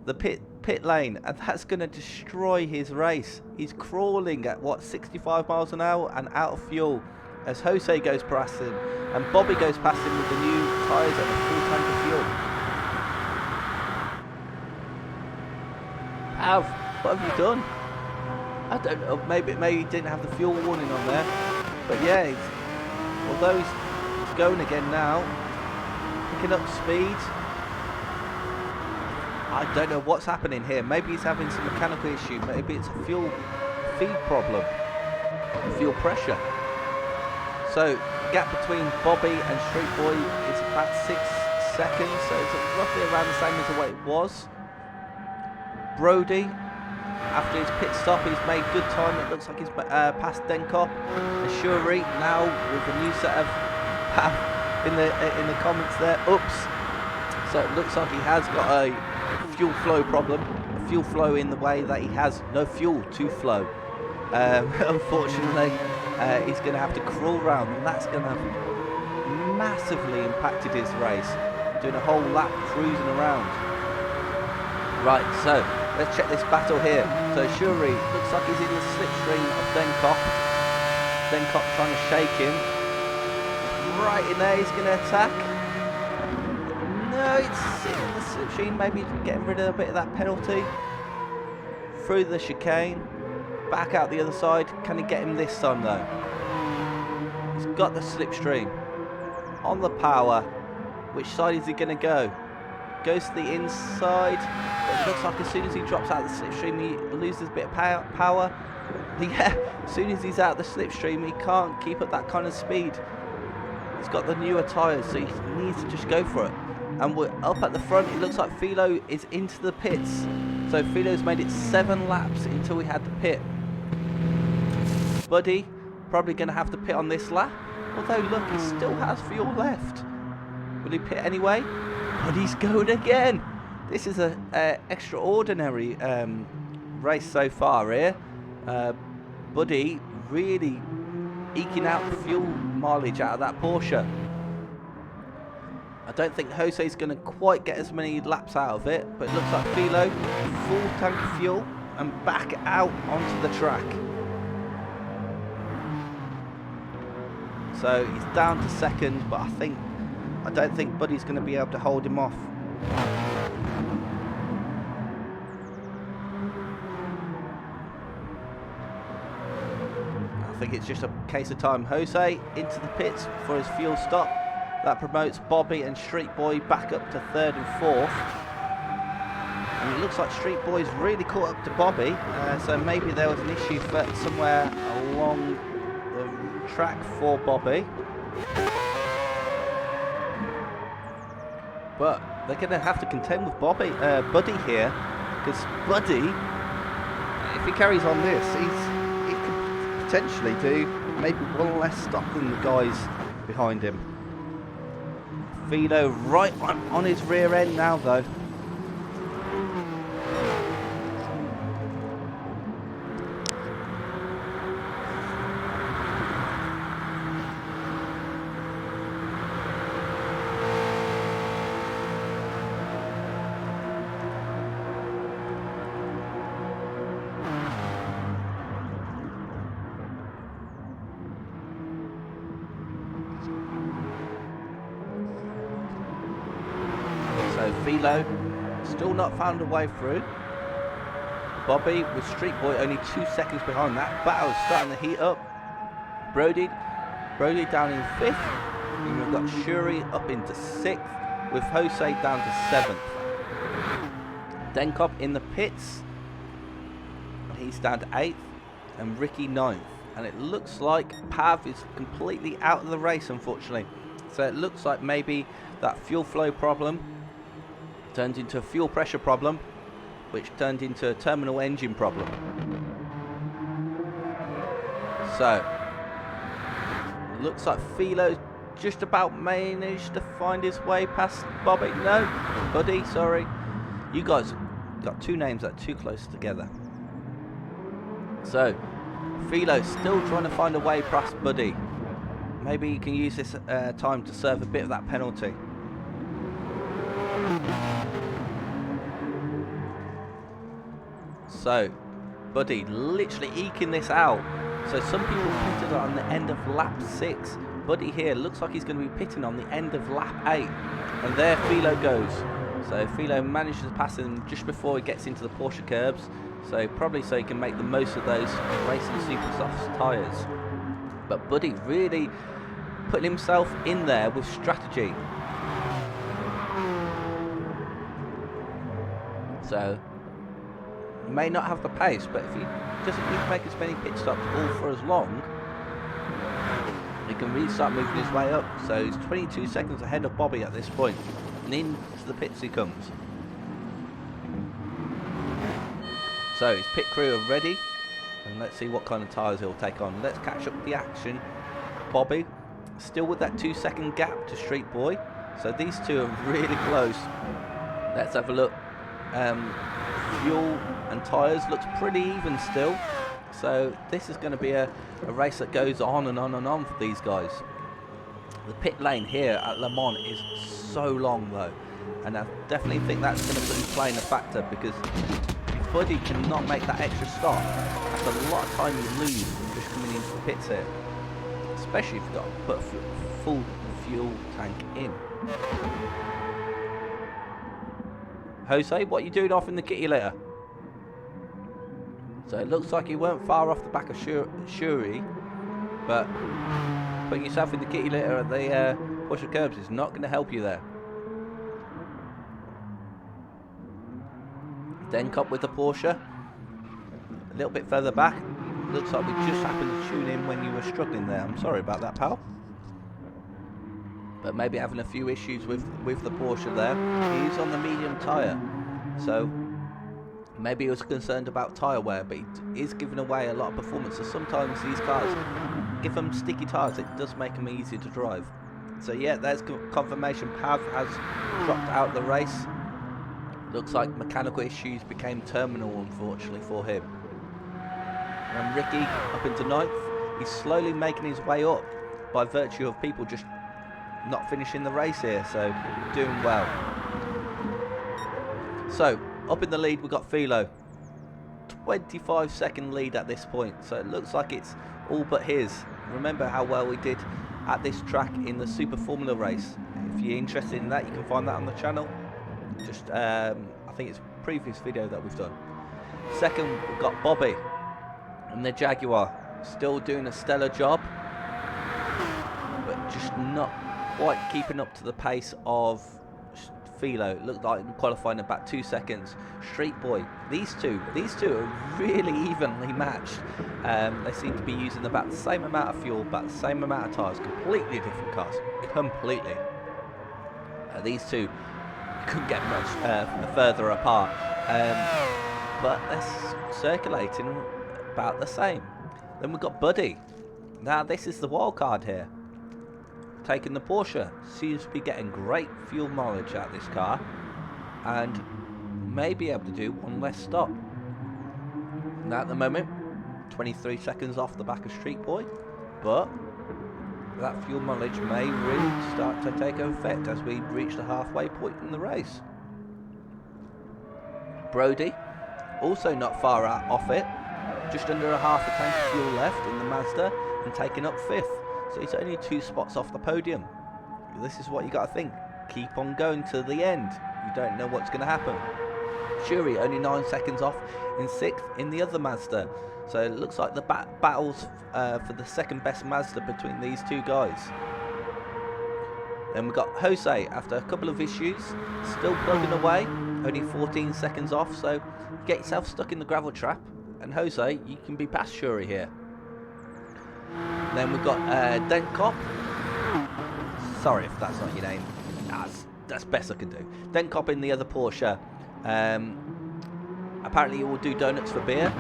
the pit lane, and that's going to destroy his race. He's crawling at what, 65 miles an hour and out of fuel as Jose goes past him, and Bobby goes past him with the new tyres and a full tank of fuel. Pav, what have you done? I don't know, maybe he didn't have the fuel warning on there, but yeah, although he's going again now, picking up speed. I don't know what's happening here. Maybe he's having some mechanical issue. Maybe it's a fuel feed problem, fuel pressure. So gap between Bobby and Street Boy is about 6 seconds, so it's roughly around the same as what it was. Brody, after his pit stop, he's made good time. It looks like he's passed Denkop. And Shuri now with a new set of in the comments there. Oops. So it looks like he has got a fuel flow problem. A fuel flow in the way that he has no fuel to flow. Unfortunately, he's going to have to crawl around, and that's going to have massively impacted his race. Doing a whole lap cruising around. Right, so let's check this battle here. So Shuri looks like he's in the slipstream of Denkop. Denkop trying to shake him. Right in there, he's going to attack. No, it's in the slipstream, maybe getting rid of a bit of that penalty. Through the chicane. Back out the other side. Can he get him this time though? He's got the slipstream. On the power. Which side is he going to go? Goes to the inside. But it looks like as soon as he drops out of the slipstream, he loses a bit of power. Yeah, as soon as he's out of the slipstream, he can't keep up that kind of speed. He's got the newer tyres, so he needs to just go for it. And we're up at the front. It looks like Philo is into the pits. So Philo's made it 7 laps until we had the pit. Buddy probably going to have to pit on this lap. Although, look, he still has fuel left. Will he pit anyway? But he's going again. This is an extraordinary race so far here. Buddy really eking out the fuel mileage out of that Porsche. I don't think Jose's going to quite get as many laps out of it, but it looks like Philo, full tank of fuel, and back out onto the track. So he's down to second, but I don't think Buddy's going to be able to hold him off. I think it's just a case of time. Jose into the pits for his fuel stop. That promotes Bobby and Street Boy back up to 3rd and 4th. And it looks like Street Boy's really caught up to Bobby. So maybe there was an issue somewhere along the track for Bobby. But they're going to have to contend with Buddy here. Because Buddy, if he carries on this, he could potentially do maybe one less stop than the guys behind him. Philo right on his rear end now though. Philo still not found a way through. Bobby with Street Boy only 2 seconds behind. That battle is starting to heat up. Brody down in 5th. And we've got Shuri up into 6th with Jose down to 7th. Denkop in the pits. He's down to 8th. And Ricky 9th. And it looks like Pav is completely out of the race, unfortunately. So it looks like maybe that fuel flow problem turned into a fuel pressure problem, which turned into a terminal engine problem. So, looks like Philo's just about managed to find his way past Bobby. No, Buddy, sorry. You guys got two names that are too close together. So, Philo's still trying to find a way past Buddy. Maybe he can use this time to serve a bit of that penalty. So, Buddy literally eking this out. So some people pitted on the end of lap 6. Buddy here looks like he's going to be pitting on the end of lap 8. And there Philo goes. So Philo manages to pass him just before he gets into the Porsche curbs. So probably so he can make the most of those racing super soft tyres. But Buddy really putting himself in there with strategy. So may not have the pace, but if he doesn't need to make as many pit stops all for as long, he can really start moving his way up. So he's 22 seconds ahead of Bobby at this point, and into the pits he comes. So his pit crew are ready, and let's see what kind of tyres he'll take on. Let's catch up the action. Bobby still with that 2-second gap to Street Boy, so these two are really close. Let's have a look. Fuel and tyres looks pretty even still, so this is going to be a race that goes on and on and on for these guys. The pit lane here at Le Mans is so long though, and I definitely think that's going to play in a factor, because if Buddy cannot make that extra stop, that's a lot of time you lose just coming into the pits here, especially if you've got to put a full fuel tank in. Jose, what are you doing off in the kitty litter? So it looks like you weren't far off the back of Shuri, but putting yourself in the kitty litter at the Porsche curbs is not going to help you there. Then Cop with the Porsche, a little bit further back. Looks like we just happened to tune in when you were struggling there. I'm sorry about that, pal. But maybe having a few issues with the Porsche there. He's on the medium tyre, so maybe he was concerned about tyre wear, but he is giving away a lot of performance. So sometimes these cars, give them sticky tyres, it does make them easier to drive. So yeah, there's confirmation. Pav has dropped out the race. Looks like mechanical issues became terminal, unfortunately for him. And Ricky up into 9th. He's slowly making his way up by virtue of people just not finishing the race here, so doing well. So up in the lead we've got Philo, 25-second lead at this point, so it looks like it's all but his. Remember how well we did at this track in the Super Formula race. If you're interested in that, you can find that on the channel. Just I think it's a previous video that we've done. Second we've got Bobby and the Jaguar, still doing a stellar job, but just not quite keeping up to the pace of Philo. It looked like qualifying about 2 seconds. Street Boy, these two are really evenly matched. They seem to be using about the same amount of fuel, about the same amount of tyres. Completely different cars, completely. These two couldn't get much further apart, but they're circulating about the same. Then we've got Buddy. Now this is the wild card here. Taking the Porsche, seems to be getting great fuel mileage out of this car, and may be able to do one less stop. Now at the moment, 23 seconds off the back of Street Boy, but that fuel mileage may really start to take effect as we reach the halfway point in the race. Brody, also not far out off it, just under a half a tank of fuel left in the Mazda, and taking up 5th. So he's only 2 spots off the podium. This is what you got to think. Keep on going to the end. You don't know what's going to happen. Shuri only 9 seconds off in 6th in the other Mazda. So it looks like the battles for the second best Mazda between these two guys. Then we've got Jose, after a couple of issues, still plugging away. Only 14 seconds off. So get yourself stuck in the gravel trap, and Jose, you can be past Shuri here. Then we've got Denkop. Sorry if that's not your name. That's best I can do. Then cop in the other Porsche. Apparently he will do donuts for beer,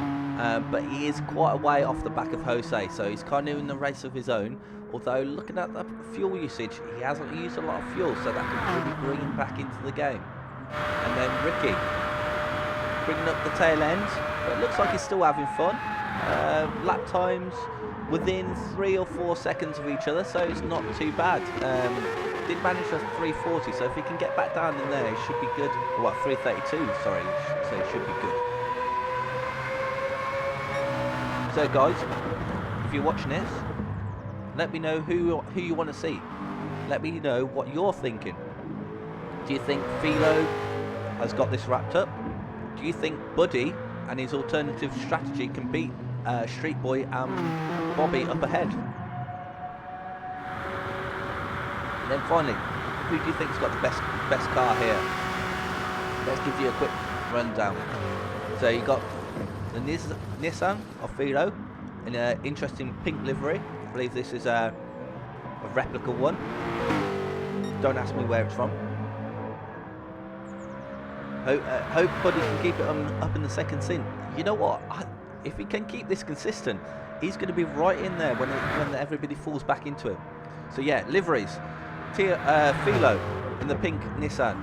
but he is quite a way off the back of Jose, so he's kind of in the race of his own. Although looking at the fuel usage, he hasn't used a lot of fuel, so that could really bring him back into the game. And then Ricky bringing up the tail end, but it looks like he's still having fun. Lap times within 3 or 4 seconds of each other, so it's not too bad. Did manage a 340, so if he can get back down in there, it should be good. Well, 332, sorry, so it should be good. So guys, if you're watching this, let me know who you want to see. Let me know what you're thinking. Do you think Philo has got this wrapped up? Do you think Buddy and his alternative strategy can beat Street Boy and Bobby up ahead? And then finally, who do you think's got the best car here? Let's give you a quick rundown. So you got the Nissan of Philo in an interesting pink livery. I believe this is a replica one. Don't ask me where it's from. Hope Buddy can keep it up in the second stint. You know what? If he can keep this consistent, he's going to be right in there when everybody falls back into him. So yeah, liveries. Philo in the pink Nissan.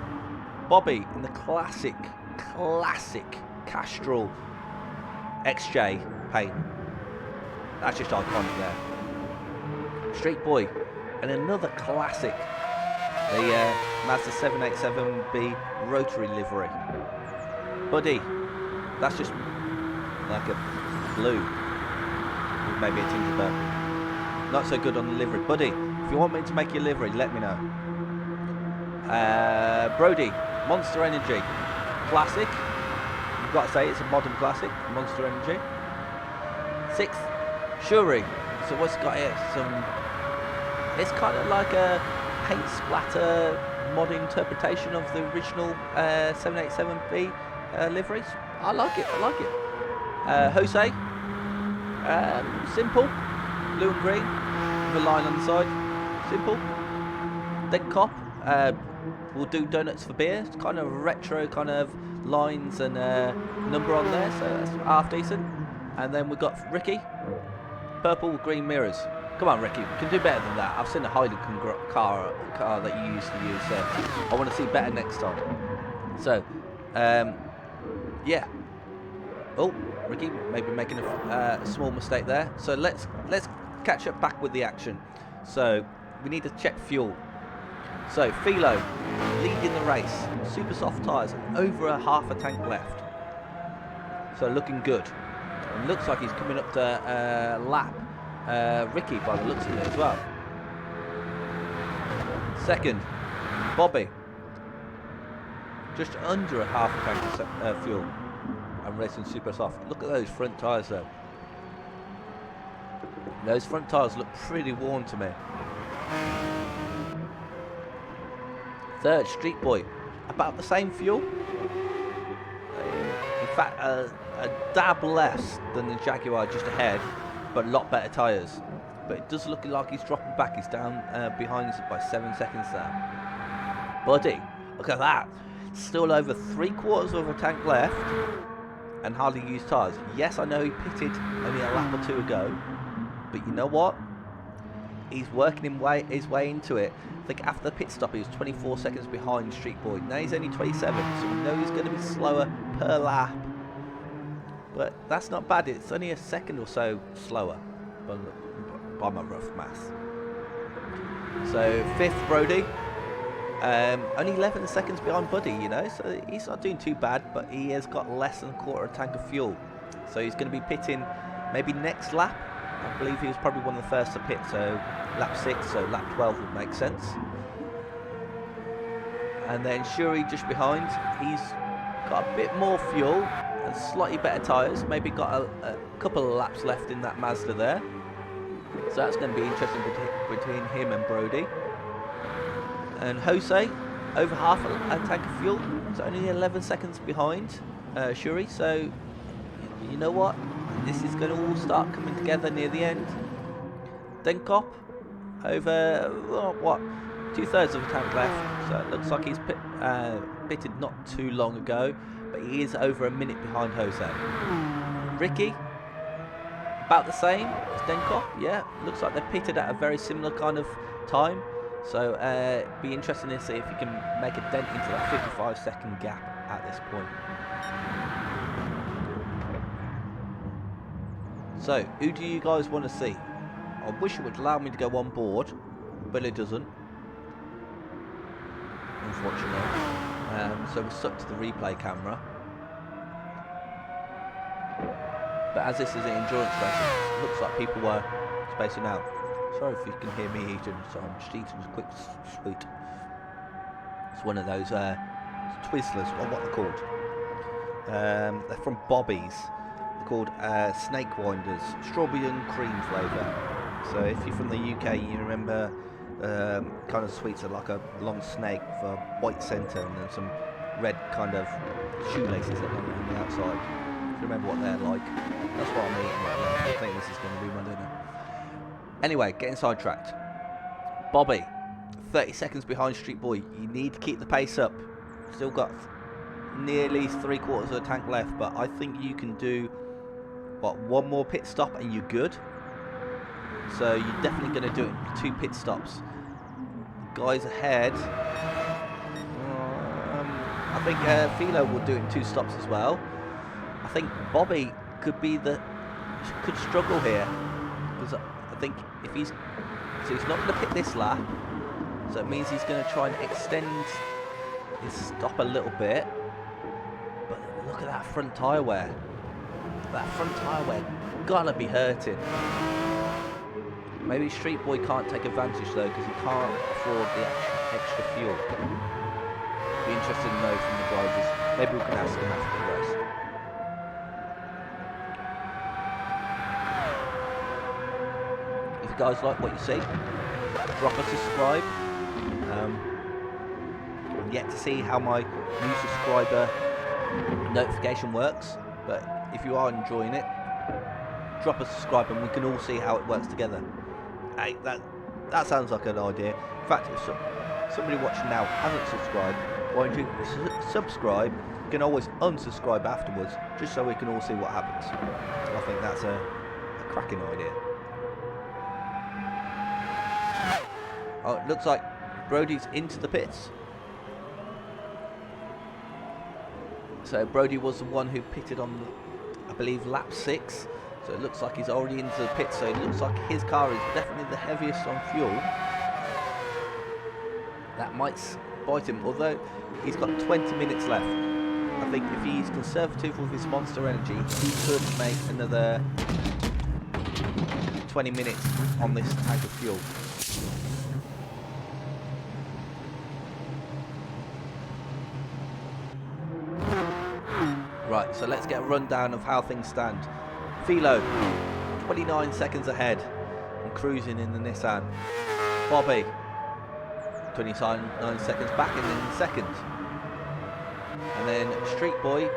Bobby in the classic Castrol XJ paint. That's just iconic there. Street Boy and another classic, the Mazda 787B rotary livery. Buddy, that's just like a blue, maybe a tinge of burnt. Not so good on the livery. Buddy, if you want me to make your livery, let me know. Brody, Monster Energy, classic. You've got to say it's a modern classic, Monster Energy. 6th, Shuri. So what's got here? It's kind of like a paint splatter mod interpretation of the original 787B liveries. I like it. Jose, simple, blue and green, with a line on the side. Simple. Then Cop will do donuts for beer. It's kind of retro kind of lines and number on there, so that's half decent. And then we've got Ricky, purple with green mirrors. Come on, Ricky, we can do better than that. I've seen a Heineken car that you used to use, so I want to see better next time. So, yeah. Oh, Ricky, maybe making a small mistake there. So let's catch up back with the action. So we need to check fuel. So Philo leading the race, super soft tyres, over a half a tank left. So looking good. And looks like he's coming up to lap Ricky by the looks of it as well. Second, Bobby, just under a half a tank of fuel. And racing super soft. Look at those front tyres though. Those front tyres look pretty worn to me. Third, Street Boy, about the same fuel. In fact, a dab less than the Jaguar just ahead, but a lot better tyres. But it does look like he's dropping back. He's down behind us by 7 seconds there. Buddy, look at that. Still over 3/4 of a tank left. And hardly used tyres. Yes, I know he pitted only a lap or two ago, but you know what? He's working his way into it. I think after the pit stop he was 24 seconds behind Street Boy. Now he's only 27, so we know he's going to be slower per lap. But that's not bad. It's only a second or so slower by my rough math. So 5th, Brody. Only 11 seconds behind Buddy, you know, so he's not doing too bad, but he has got less than a quarter tank of fuel. So he's going to be pitting maybe next lap. I believe he was probably one of the first to pit, so lap 6, so lap 12 would make sense. And then Shuri just behind. He's got a bit more fuel and slightly better tyres. Maybe got a couple of laps left in that Mazda there. So that's going to be interesting between him and Brody. And Jose, over half a tank of fuel, it's only 11 seconds behind Shuri, so you know what? This is going to all start coming together near the end. Then Cop, over, 2/3 of the tank left, so it looks like he's pitted not too long ago, but he is over a minute behind Jose. Ricky, about the same as Denkov. Yeah, looks like they're pitted at a very similar kind of time, so be interesting to see if he can make a dent into that 55-second gap at this point. So, who do you guys want to see? I wish it would allow me to go on board, but it doesn't, unfortunately. So we're stuck to the replay camera. But as this is an endurance race, it looks like people were spacing out. Sorry if you can hear me eating, so I'm just eating a quick sweet. It's one of those Twizzlers, or what they're called. They're from Bobby's. They're called Snake Winders, strawberry and cream flavour. So if you're from the UK, you remember kind of sweets are like a long snake with a white centre and then some red kind of shoelaces on the outside. If you remember what they're like, that's what I'm eating right now. I think this is going to be my dinner. Anyway, getting sidetracked. Bobby, 30 seconds behind Street Boy. You need to keep the pace up. Still got nearly 3/4 of the tank left, but I think you can do, what, one more pit stop and you're good. So you're definitely going to do it in 2 pit stops. Guys ahead, I think Philo will do it in 2 stops as well. I think Bobby could struggle here, because I think if he's not going to pit this lap, so it means he's going to try and extend his stop a little bit. But look at that front tyre wear. That front tyre wear gotta be hurting. Maybe Street Boy can't take advantage though, because he can't afford the extra fuel. Be interested to know from the drivers. Maybe we can ask him after the race. If you guys like what you see, drop a subscribe. I'm yet to see how my new subscriber notification works, but if you are enjoying it, drop a subscribe and we can all see how it works together. Hey, that sounds like an idea. In fact, if somebody watching now hasn't subscribed, why don't you subscribe? You can always unsubscribe afterwards, just so we can all see what happens. I think that's a cracking idea. Oh, it looks like Brody's into the pits. So Brody was the one who pitted on, I believe, lap 6. So it looks like he's already into the pit. So it looks like his car is definitely the heaviest on fuel. That might bite him, although he's got 20 minutes left. I think if he's conservative with his Monster Energy, he could make another 20 minutes on this tank of fuel. Right, so let's get a rundown of how things stand. Philo, 29 seconds ahead and cruising in the Nissan. Bobby, 29 seconds back and in second. And then Street Boy,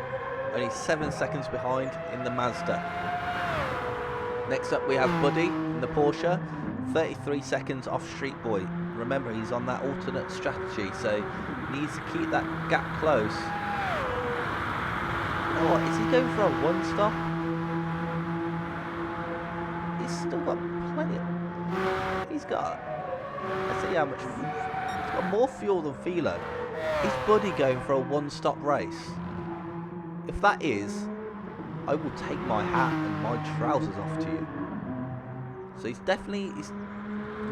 only 7 seconds behind in the Mazda. Next up we have Buddy in the Porsche, 33 seconds off Street Boy. Remember, he's on that alternate strategy, so he needs to keep that gap close. You know what, is he going for a 1-stop? He's still got plenty. He's got, let's see how much, he's got more fuel than Philo. Is Buddy going for a 1-stop race? If that is, I will take my hat and my trousers off to you. So he's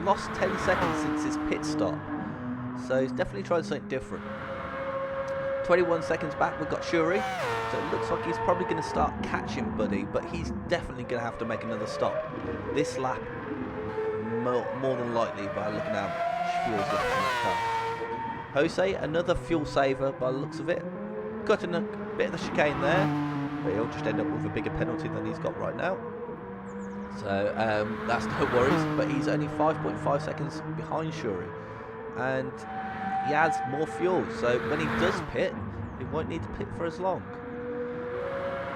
lost 10 seconds since his pit stop. So he's definitely trying something different. 21 seconds back, we've got Shuri. So it looks like he's probably going to start catching Buddy, but he's definitely going to have to make another stop. This lap, more than likely, by looking how much fuel's left in that car. Jose, another fuel saver by the looks of it. Cutting a bit of the chicane there, but he'll just end up with a bigger penalty than he's got right now. So that's no worries, but he's only 5.5 seconds behind Shuri. And he has more fuel, so when he does pit, he won't need to pit for as long.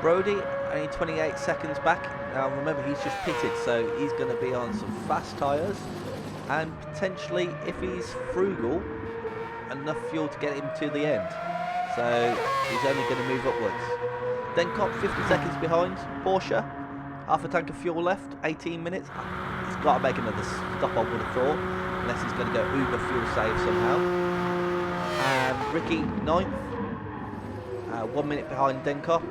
Brody, only 28 seconds back. Now remember, he's just pitted, so he's going to be on some fast tyres. and potentially, if he's frugal, enough fuel to get him to the end. So he's only going to move upwards. Then Cop 50 seconds behind Porsche, half a tank of fuel left, 18 minutes. He's got to make another stop, I would have thought, unless he's going to go uber fuel save somehow. And Ricky 9th, 1 minute behind Denkop,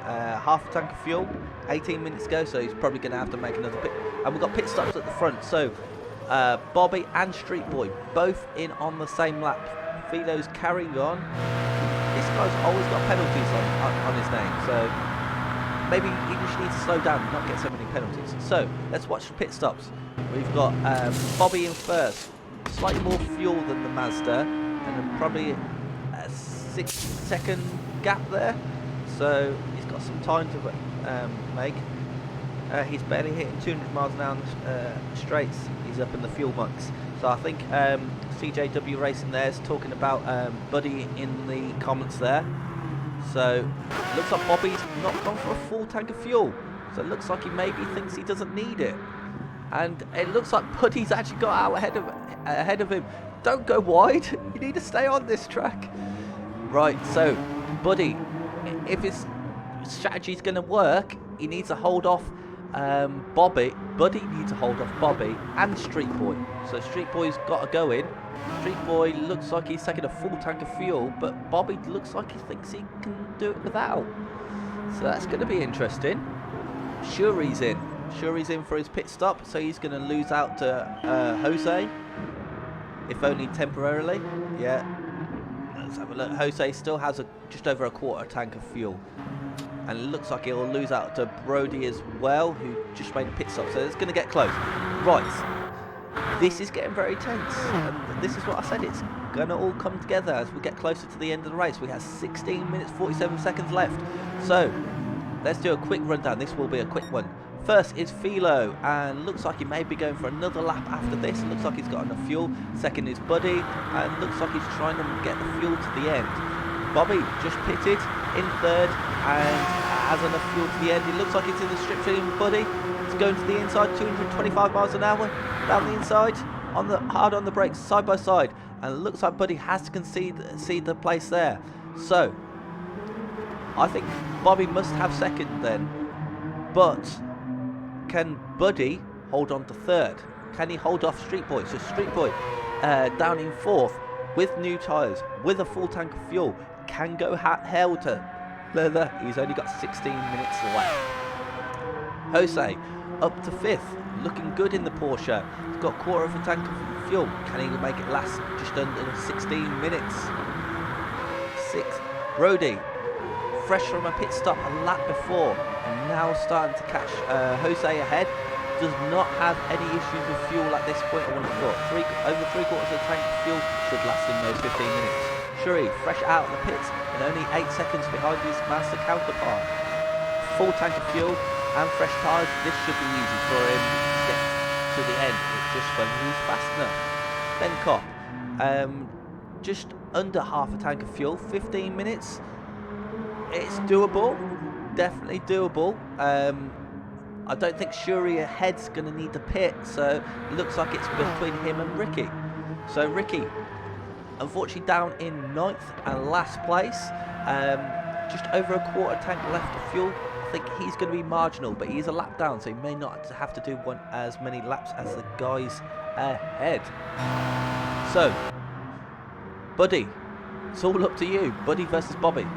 half a tank of fuel, 18 minutes to go, so he's probably going to have to make another pit. And we've got pit stops at the front, so Bobby and Street Boy both in on the same lap. Philo's carrying on. This guy's always got penalties on his name, so maybe he just needs to slow down and not get so many penalties. So let's watch the pit stops. We've got Bobby in first, slightly more fuel than the Mazda, and then probably a 6-second gap there. So he's got some time to make. He's barely hitting 200 miles an hour on the straights. He's up in the fuel bunks. So I think CJW Racing there is talking about Buddy in the comments there. So looks like Bobby's not gone for a full tank of fuel. So it looks like he maybe thinks he doesn't need it. And it looks like Buddy's actually got out ahead of him. Don't go wide. You need to stay on this track. Right, so Buddy, if his strategy's going to work, he needs to hold off Bobby. Buddy needs to hold off Bobby and Street Boy. So Street Boy's got to go in. Street Boy looks like he's taking a full tank of fuel, but Bobby looks like he thinks he can do it without. So that's going to be interesting. Shuri's in. Shuri's in for his pit stop, so he's going to lose out to Jose, if only temporarily. Yeah. Let's have a look. Jose still has just over a quarter tank of fuel. And it looks like he'll lose out to Brody as well, who just made a pit stop. So it's going to get close. Right. This is getting very tense. And this is what I said. It's going to all come together as we get closer to the end of the race. We have 16 minutes, 47 seconds left. So let's do a quick rundown. This will be a quick one. First is Philo, and looks like he may be going for another lap after this. Looks like he's got enough fuel. Second is Buddy, and looks like he's trying to get the fuel to the end. Bobby just pitted in third and has enough fuel to the end. It looks like it's in the strip feeding with Buddy. It's going to the inside, 225 miles an hour down the inside, hard on the brakes, side by side, and it looks like Buddy has to concede the place there. So I think Bobby must have second then, but can Buddy hold on to third? Can he hold off Street Boy? So Street Boy down in fourth with new tyres, with a full tank of fuel, can go hell to leather. He's only got 16 minutes left. Jose up to fifth, looking good in the Porsche. He's got a quarter of a tank of fuel. Can he make it last just under 16 minutes? Sixth, Brody, fresh from a pit stop a lap before, and now starting to catch Jose ahead. Does not have any issues with fuel at this point, I would have thought. Over 3/4 of the tank of fuel should last in those 15 minutes. Shuri, fresh out of the pits, and only 8 seconds behind his master counterpart. Full tank of fuel and fresh tyres. This should be easy for him to get to the end. It's just when he's fast enough. Then Cop, just under half a tank of fuel, 15 minutes. It's doable, definitely doable. I don't think Shuri ahead's going to need to pit, so it looks like it's between him and Ricky. So Ricky, unfortunately down in 9th and last place, just over a quarter tank left of fuel. I think he's going to be marginal, but he's a lap down, so he may not have to do as many laps as the guys ahead. So, Buddy, it's all up to you. Buddy versus Bobby.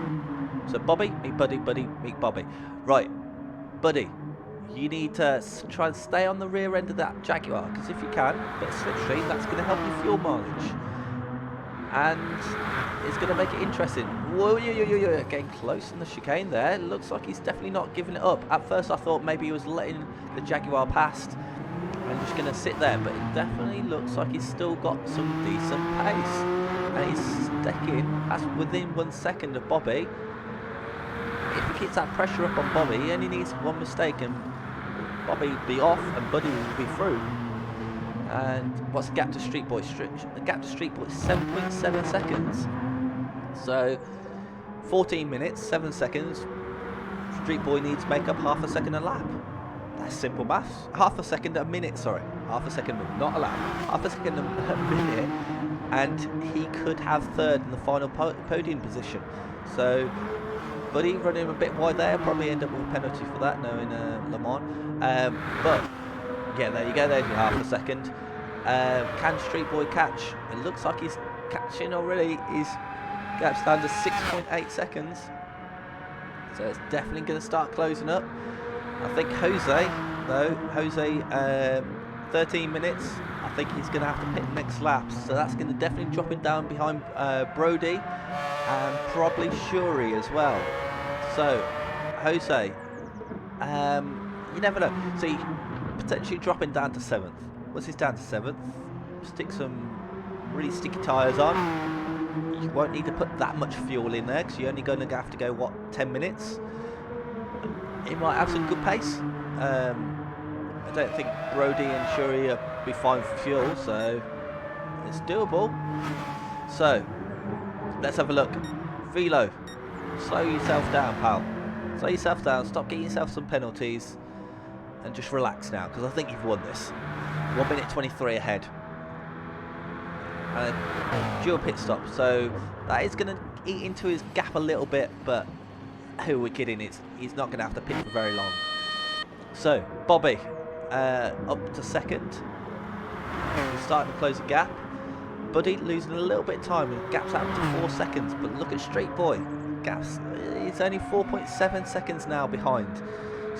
So Bobby, meet Buddy, Buddy, meet Bobby. Right, Buddy, you need to try and stay on the rear end of that Jaguar, because if you can, a bit of slipstream, that's going to help your fuel mileage. And it's going to make it interesting. Whoa, you're getting close in the chicane there. It looks like he's definitely not giving it up. At first I thought maybe he was letting the Jaguar past and just going to sit there, but it definitely looks like he's still got some decent pace. And he's sticking, that's within 1 second of Bobby. If he keeps that pressure up on Bobby, he only needs one mistake and Bobby will be off and Buddy will be through. And what's the gap to Street Boy? The gap to Street Boy is 7.7 seconds. So 14 minutes, 7 seconds. Street Boy needs to make up half a second a lap. That's simple maths. Half a second a minute, sorry. Half a second, not a lap. Half a second a minute, and he could have third in the final podium position. So, Buddy running a bit wide there, probably end up with a penalty for that, knowing Le Mans. But, yeah, there you go, there's your half a second. Can Street Boy catch? It looks like he's catching already. He's gaps down to 6.8 seconds. So it's definitely going to start closing up. I think Jose, 13 minutes. I think he's going to have to pick next laps. So that's going to definitely drop him down behind Brody and probably Shuri as well. So, Jose, you never know. So he's potentially dropping down to 7th. Once he's down to 7th, stick some really sticky tyres on. You won't need to put that much fuel in there because you're only going to have to go, what, 10 minutes? He might have some good pace. I don't think Brody and Shuri will be fine for fuel, so it's doable. So, let's have a look. Velo, slow yourself down, pal. Slow yourself down, stop getting yourself some penalties, and just relax now, because I think you've won this. 1 minute 23 ahead. Dual pit stop, so that is going to eat into his gap a little bit, but who are we kidding? He's not going to have to pit for very long. So, Bobby up to 2nd. Starting to close the gap. Buddy losing a little bit of time, and gaps out to 4 seconds, but look at Street Boy. Gaps, he's only 4.7 seconds now behind.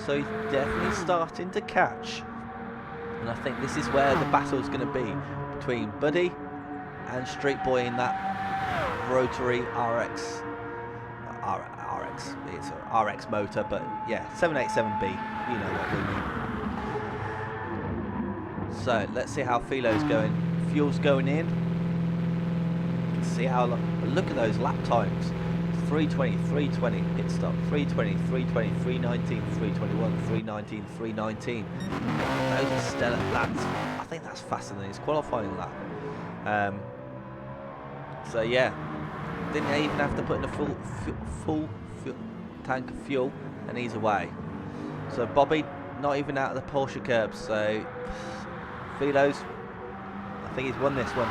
So he's definitely starting to catch. And I think this is where the battle's going to be between Buddy and Street Boy in that rotary RX. It's an RX motor, but yeah, 787B, you know what we mean. So let's see how Philo's going. Fuel's going in. See how, look at those lap times. 320, 320, pit stop, 320, 320, 319, 321, 319, 319. Those are stellar laps. I think that's faster than his qualifying lap. So yeah, didn't even have to put in a full tank of fuel, and he's away. So Bobby not even out of the Porsche curbs. So Philo's, I think he's won this one.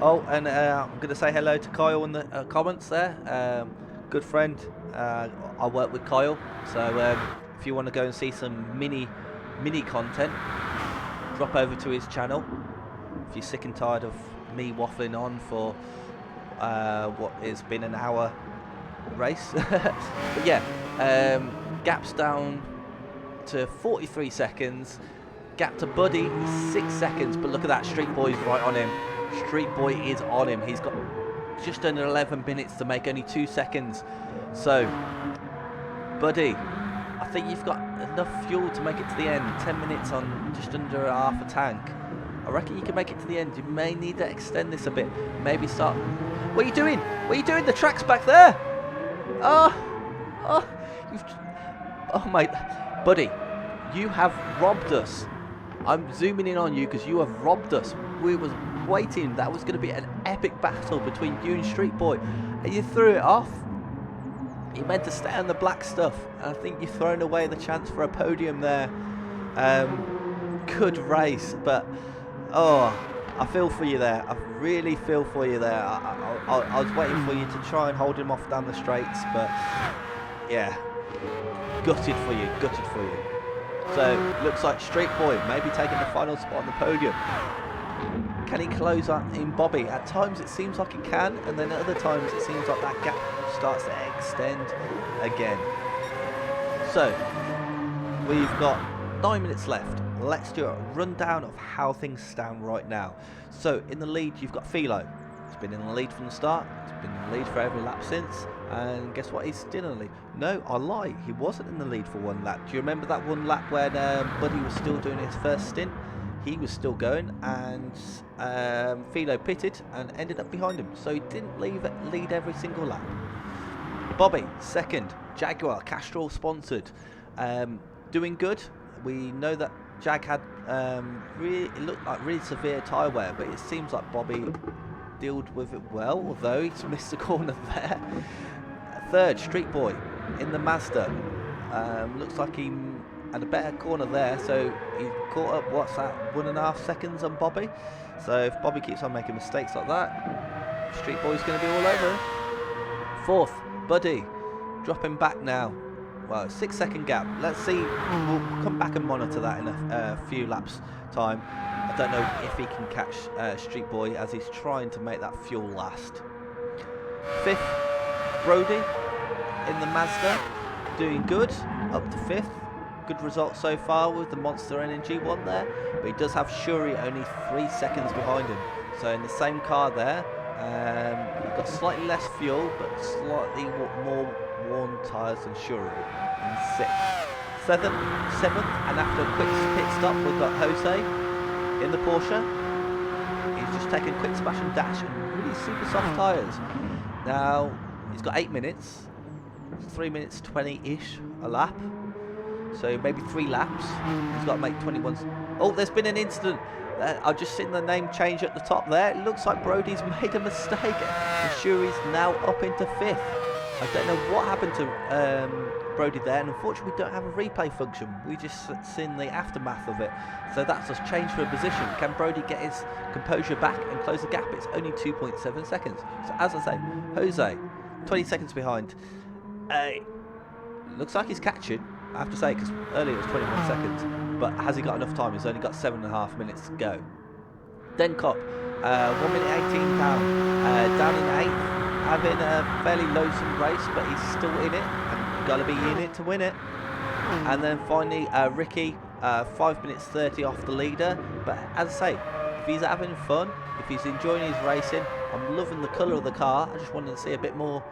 Oh, and I'm going to say hello to Kyle in the comments there. Good friend. I work with Kyle, so if you want to go and see some mini content, drop over to his channel. If you're sick and tired of me waffling on for what has been an hour race. But yeah, gaps down to 43 seconds. Gap to Buddy is 6 seconds, but look at that, Street Boy's right on him. Street Boy is on him. He's got just under 11 minutes to make only 2 seconds. So, Buddy, I think you've got enough fuel to make it to the end. 10 minutes on just under half a tank. I reckon you can make it to the end. You may need to extend this a bit. Maybe start... What are you doing? What are you doing? The track's back there. Oh, mate. Buddy, you have robbed us. I'm zooming in on you because you have robbed us. We was waiting. That was going to be an epic battle between you and Street Boy, and you threw it off. You meant to stay on the black stuff, and I think you've thrown away the chance for a podium there. Good race, but oh, I feel for you there. I really feel for you there. I was waiting for you to try and hold him off down the straights, but yeah, gutted for you. So, looks like Street Boy maybe taking the final spot on the podium. Can he close on in Bobby? At times it seems like he can, and then at other times it seems like that gap starts to extend again. So, we've got 9 minutes left. Let's do a rundown of how things stand right now. So, in the lead, you've got Philo. He's been in the lead from the start. He's been in the lead for every lap since. And guess what? He's still in the lead. No, I lie. He wasn't in the lead for one lap. Do you remember that one lap when Buddy was still doing his first stint? He was still going, and Philo pitted and ended up behind him. So he didn't lead every single lap. Bobby, second. Jaguar, Castrol sponsored. Doing good. We know that Jag had it looked like really severe tyre wear, but it seems like Bobby dealt with it well, although he's missed a corner there. Third, Street Boy in the Mazda. Looks like he and a better corner there, so he caught up, what's that, 1.5 seconds on Bobby. So if Bobby keeps on making mistakes like that, Street Boy's going to be all over him. 4th, Buddy, dropping back now. Well, 6-second gap. Let's see. We'll come back and monitor that in a few laps time. I don't know if he can catch Street Boy as he's trying to make that fuel last. 5th, Brody in the Mazda, doing good, up to 5th. Good result so far with the Monster Energy one there, but he does have Shuri only 3 seconds behind him. So in the same car there, we've got slightly less fuel, but slightly more worn tyres than Shuri in 6th. 7th, and after a quick pit stop, we've got Jose in the Porsche. He's just taken a quick smash and dash and really super soft tyres. Now, he's got 8 minutes, 3 minutes 20-ish a lap. So maybe 3 laps. He's got to make 21. Oh, there's been an incident. I've just seen the name change at the top there. It looks like Brody's made a mistake. And Shuri's now up into 5th. I don't know what happened to Brody there. And unfortunately, we don't have a replay function. We just seen the aftermath of it. So that's just changed for a position. Can Brody get his composure back and close the gap? It's only 2.7 seconds. So as I say, Jose, 20 seconds behind. Looks like he's catching. I have to say, because earlier it was 21 seconds, but has he got enough time? He's only got 7.5 minutes to go. Then Cop, 1 minute 18 down, down in 8th, having a fairly lonesome race, but he's still in it, and got to be in it to win it. And then finally, Ricky, 5 minutes 30 off the leader, but as I say, if he's having fun, if he's enjoying his racing, I'm loving the colour of the car. I just wanted to see a bit more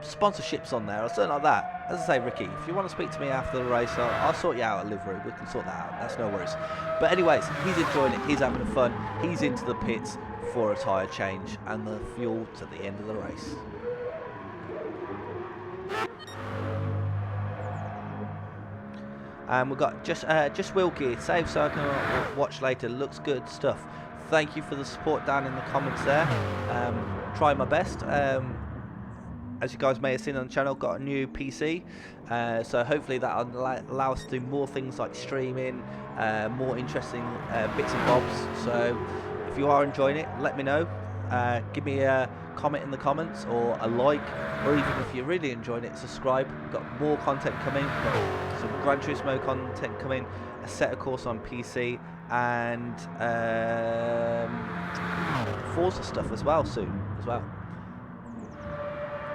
sponsorships on there or something like that. As I say, Ricky, if you want to speak to me after the race, I'll sort you out a livery. We can sort that out. That's no worries. But anyways, he's enjoying it. He's having fun. He's into the pits for a tyre change and the fuel to the end of the race. And we've got just Wilkie. Save so I can watch later. Looks good stuff. Thank you for the support down in the comments there. Try my best. As you guys may have seen on the channel, got a new PC, so hopefully that will allow us to do more things like streaming, more interesting bits and bobs. So if you are enjoying it, let me know. Give me a comment in the comments, or a like, or even if you're really enjoying it, subscribe. We've got more content coming, got some Gran Turismo content coming, a set of course on PC, and Forza stuff as well soon as well.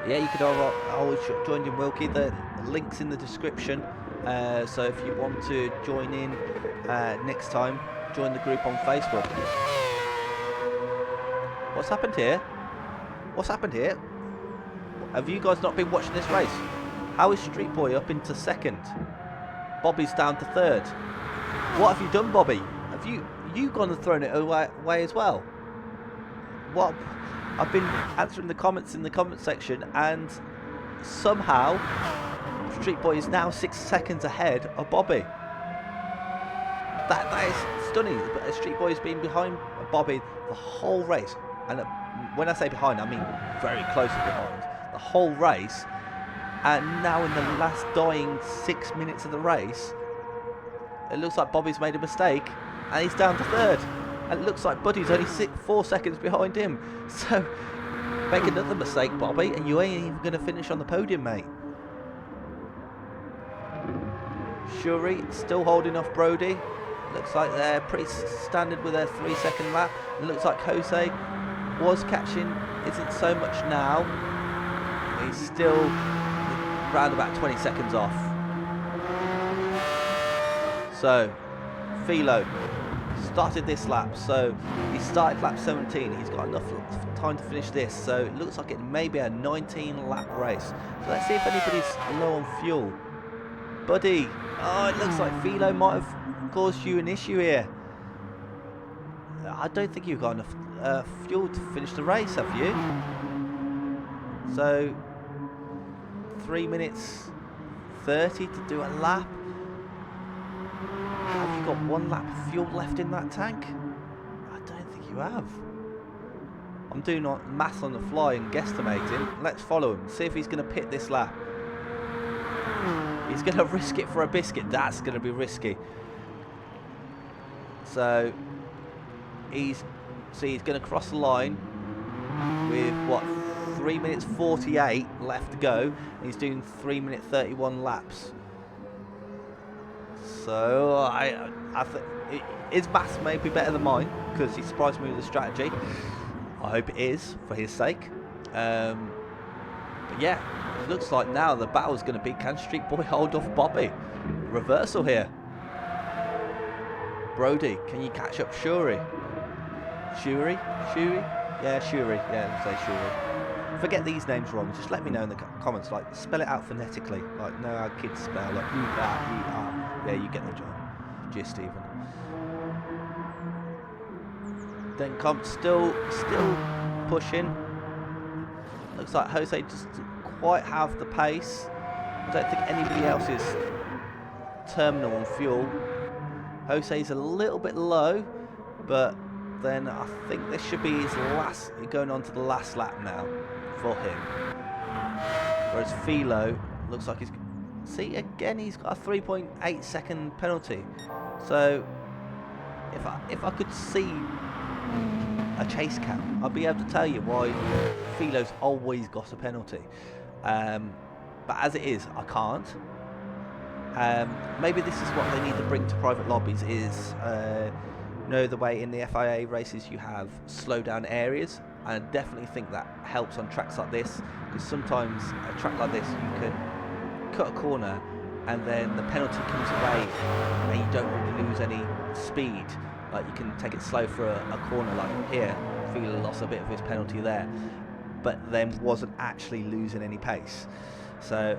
Yeah, you could always join in Wilkie. The link's in the description. So if you want to join in next time, join the group on Facebook. What's happened here? What's happened here? Have you guys not been watching this race? How is Street Boy up into 2nd? Bobby's down to 3rd. What have you done, Bobby? Have you gone and thrown it away as well? What? I've been answering the comments in the comment section, and somehow Street Boy is now 6 seconds ahead of Bobby. That is stunning. But Street Boy has been behind Bobby the whole race, and when I say behind, I mean very close to behind the whole race. And now in the last dying 6 minutes of the race, it looks like Bobby's made a mistake, and he's down to 3rd. And it looks like Buddy's only 4 seconds behind him. So, make another mistake, Bobby, and you ain't even going to finish on the podium, mate. Shuri still holding off Brody. Looks like they're pretty standard with their 3-second lap. It looks like Jose was catching, isn't so much now. He's still around about 20 seconds off. So, Philo started this lap, so he started lap 17. He's got enough time to finish this, so it looks like it may be a 19 lap race. So let's see if anybody's low on fuel. Buddy, oh, it looks like Philo might have caused you an issue here. I don't think you've got enough fuel to finish the race, have you? So 3 minutes 30 to do a lap. Have you got 1 lap of fuel left in that tank? I don't think you have. I'm doing math on the fly and guesstimating. Let's follow him, see if he's going to pit this lap. He's going to risk it for a biscuit. That's going to be risky. So he's going to cross the line with what, 3 minutes 48 left to go. And he's doing 3 minute 31 laps. So I think his maths may be better than mine, because he surprised me with the strategy. I hope it is, for his sake. But yeah, it looks like now the battle's going to be, can Street Boy hold off Bobby? Reversal here. Brody, can you catch up Shuri? Shuri? Yeah, Shuri. Yeah, let's say Shuri. Forget these names wrong. Just let me know in the comments. Like, spell it out phonetically. Like, know how kids spell. Like, yeah, you get the gist even. Then Comp still pushing. Looks like Jose just doesn't quite have the pace. I don't think anybody else is terminal on fuel. Jose's a little bit low, but then I think this should be his last, going on to the last lap now for him. Whereas Philo looks like he's, see, again he's got a 3.8 second penalty. So if I could see a chase cam, I'd be able to tell you why Philo's always got a penalty. But as it is, I can't. Maybe this is what they need to bring to private lobbies is, the way in the FIA races you have slow down areas. And I definitely think that helps on tracks like this, because sometimes a track like this you can cut a corner and then the penalty comes away and you don't really lose any speed. Like, you can take it slow for a corner like here. Philo lost a bit of his penalty there, but then wasn't actually losing any pace. So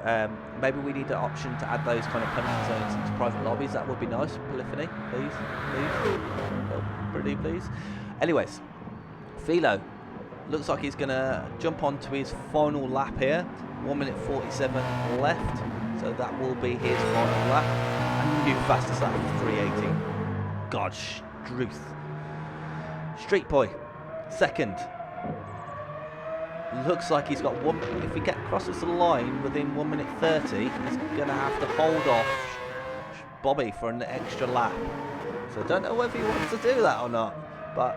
maybe we need an option to add those kind of penalty zones into private lobbies. That would be nice. Polyphony, please. Oh, pretty please. Anyways, Philo looks like he's going to jump onto his final lap here. 1 minute 47 left. So that will be his final lap. And new fastest lap of 3:18. God, Struth. Street Boy, second. Looks like he's got one. If he crosses the line within 1 minute 30, he's going to have to hold off Bobby for an extra lap. So I don't know whether he wants to do that or not, but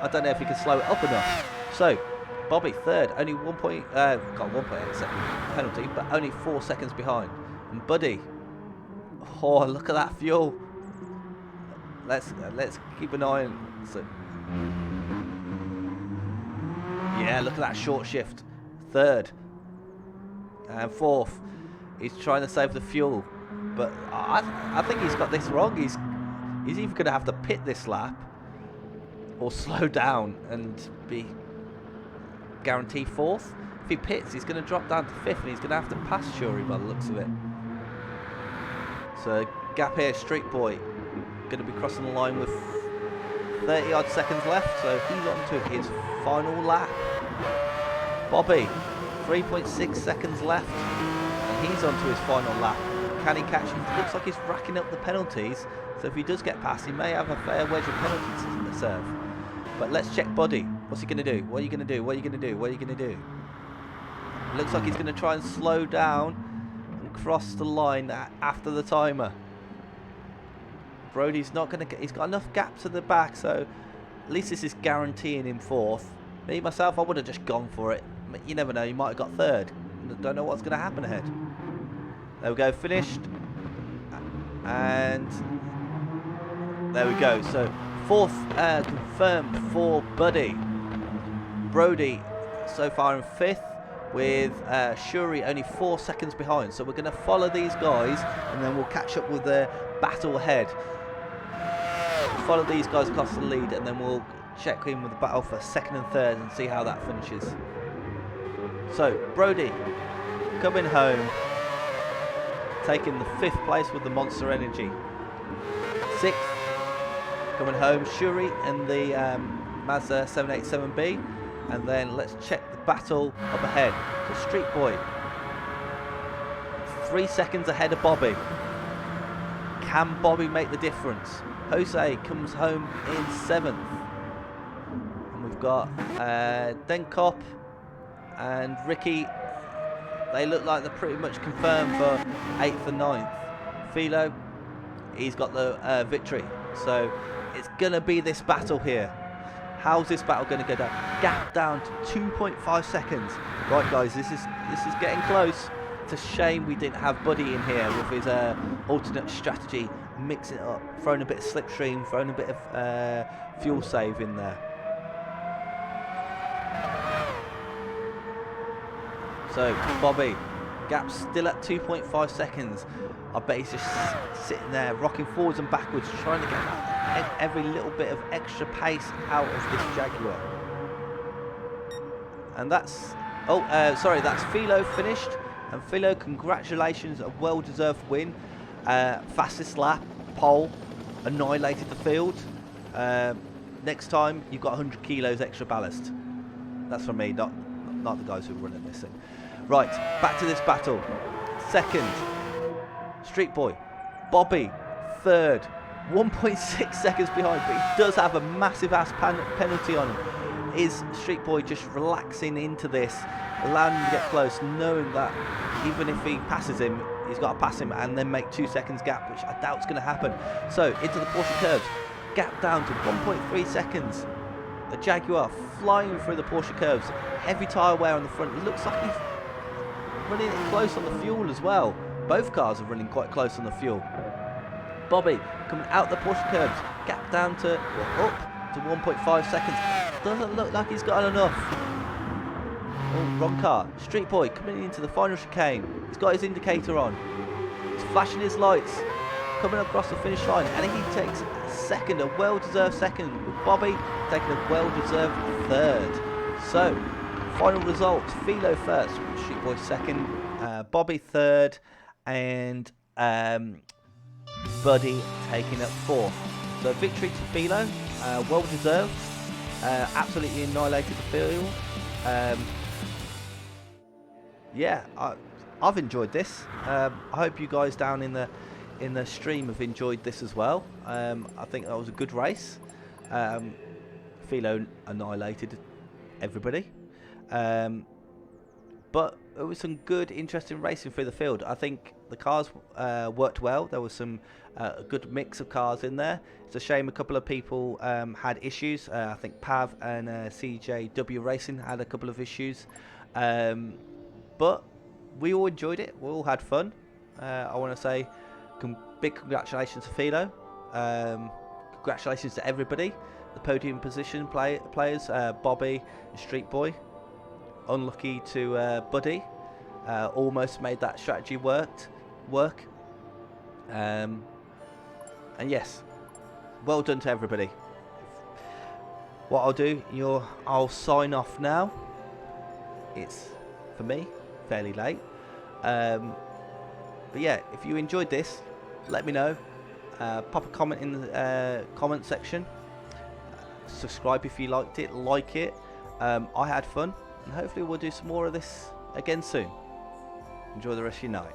I don't know if he can slow it up enough. So Bobby third, only got 1.8 second penalty, but only 4 seconds behind. And Buddy, oh, look at that fuel. Let's keep an eye on. So, yeah, look at that short shift. Third and fourth. He's trying to save the fuel, but I think he's got this wrong. He's either going to have to pit this lap or slow down and be guaranteed fourth. If he pits, he's going to drop down to fifth, and he's going to have to pass Shuri by the looks of it. So gap here, Street Boy going to be crossing the line with 30 odd seconds left, so he's on to his final lap. Bobby, 3.6 seconds left, and he's on to his final lap. Can he catch him? Looks like he's racking up the penalties, so if he does get past, he may have a fair wedge of penalties to serve. But let's check Buddy. What's he going to do? What are you going to do? What are you going to do? What are you going to do? Looks like he's going to try and slow down and cross the line after the timer. Brody's not going to get, he's got enough gap to the back, so at least this is guaranteeing him fourth. Me, myself, I would have just gone for it. You never know, you might have got third. Don't know what's going to happen ahead. There we go, finished. And there we go. So fourth confirmed for Buddy. Brody so far in fifth, with Shuri only 4 seconds behind. So we're going to follow these guys and then we'll catch up with the battle ahead. Follow these guys across the lead and then we'll check in with the battle for second and third and see how that finishes. So Brody coming home, taking the 5th place with the Monster Energy. 6th coming home, Shuri and the Mazda 787B. And then let's check the battle up ahead. So Street Boy, 3 seconds ahead of Bobby. Can Bobby make the difference? Jose comes home in 7th. And we've got Denkop and Ricky They look like they're pretty much confirmed for 8th and 9th. Philo, he's got the victory. So it's going to be this battle here. How's this battle going to go down? Gap down to 2.5 seconds. Right, guys, this is getting close. It's a shame we didn't have Buddy in here with his alternate strategy, mixing it up, throwing a bit of slipstream, throwing a bit of fuel save in there. So, Bobby, gap's still at 2.5 seconds. I bet he's just sitting there, rocking forwards and backwards, trying to get every little bit of extra pace out of this Jaguar. And that's, that's Philo finished. And Philo, congratulations, a well-deserved win. Fastest lap, pole, annihilated the field. Next time, you've got 100 kilos extra ballast. That's from me, not the guys who are running this thing. Right, back to this battle. Second, Street Boy. Bobby, third. 1.6 seconds behind, but he does have a massive ass penalty on him. Is Street Boy just relaxing into this, allowing him to get close, knowing that even if he passes him, he's got to pass him and then make 2 seconds gap, which I doubt is going to happen. So, into the Porsche curves. Gap down to 1.3 seconds. The Jaguar flying through the Porsche curves. Heavy tyre wear on the front. It looks like he's running it close on the fuel as well. Both cars are running quite close on the fuel. Bobby coming out the Porsche curves. Gap down to, up to 1.5 seconds. Doesn't look like he's got enough. Oh, wrong car. Street Boy coming into the final chicane. He's got his indicator on. He's flashing his lights. Coming across the finish line. And he takes a second, a well-deserved second. With Bobby taking a well-deserved third. So, final results. Philo first. Street Boy second. Bobby third. And Buddy taking up fourth. So, victory to Philo. Well-deserved. Absolutely annihilated the field. Yeah, I've enjoyed this. I hope you guys down in the stream have enjoyed this as well. I think that was a good race. Philo annihilated everybody. But it was some good, interesting racing through the field. I think the cars worked well. There was some good mix of cars in there. It's a shame a couple of people had issues. I think Pav and CJW Racing had a couple of issues. But we all enjoyed it. We all had fun. I want to say big congratulations to Philo. Congratulations to everybody. The podium position players, Bobby and Street Boy. Unlucky to Buddy. Almost made that strategy work. And yes, well done to everybody. What I'll do, I'll sign off now. It's, for me, fairly late. But yeah, if you enjoyed this, let me know. Pop a comment in the comment section. Subscribe if you liked it, like it. I had fun, and hopefully we'll do some more of this again soon. Enjoy the rest of your night.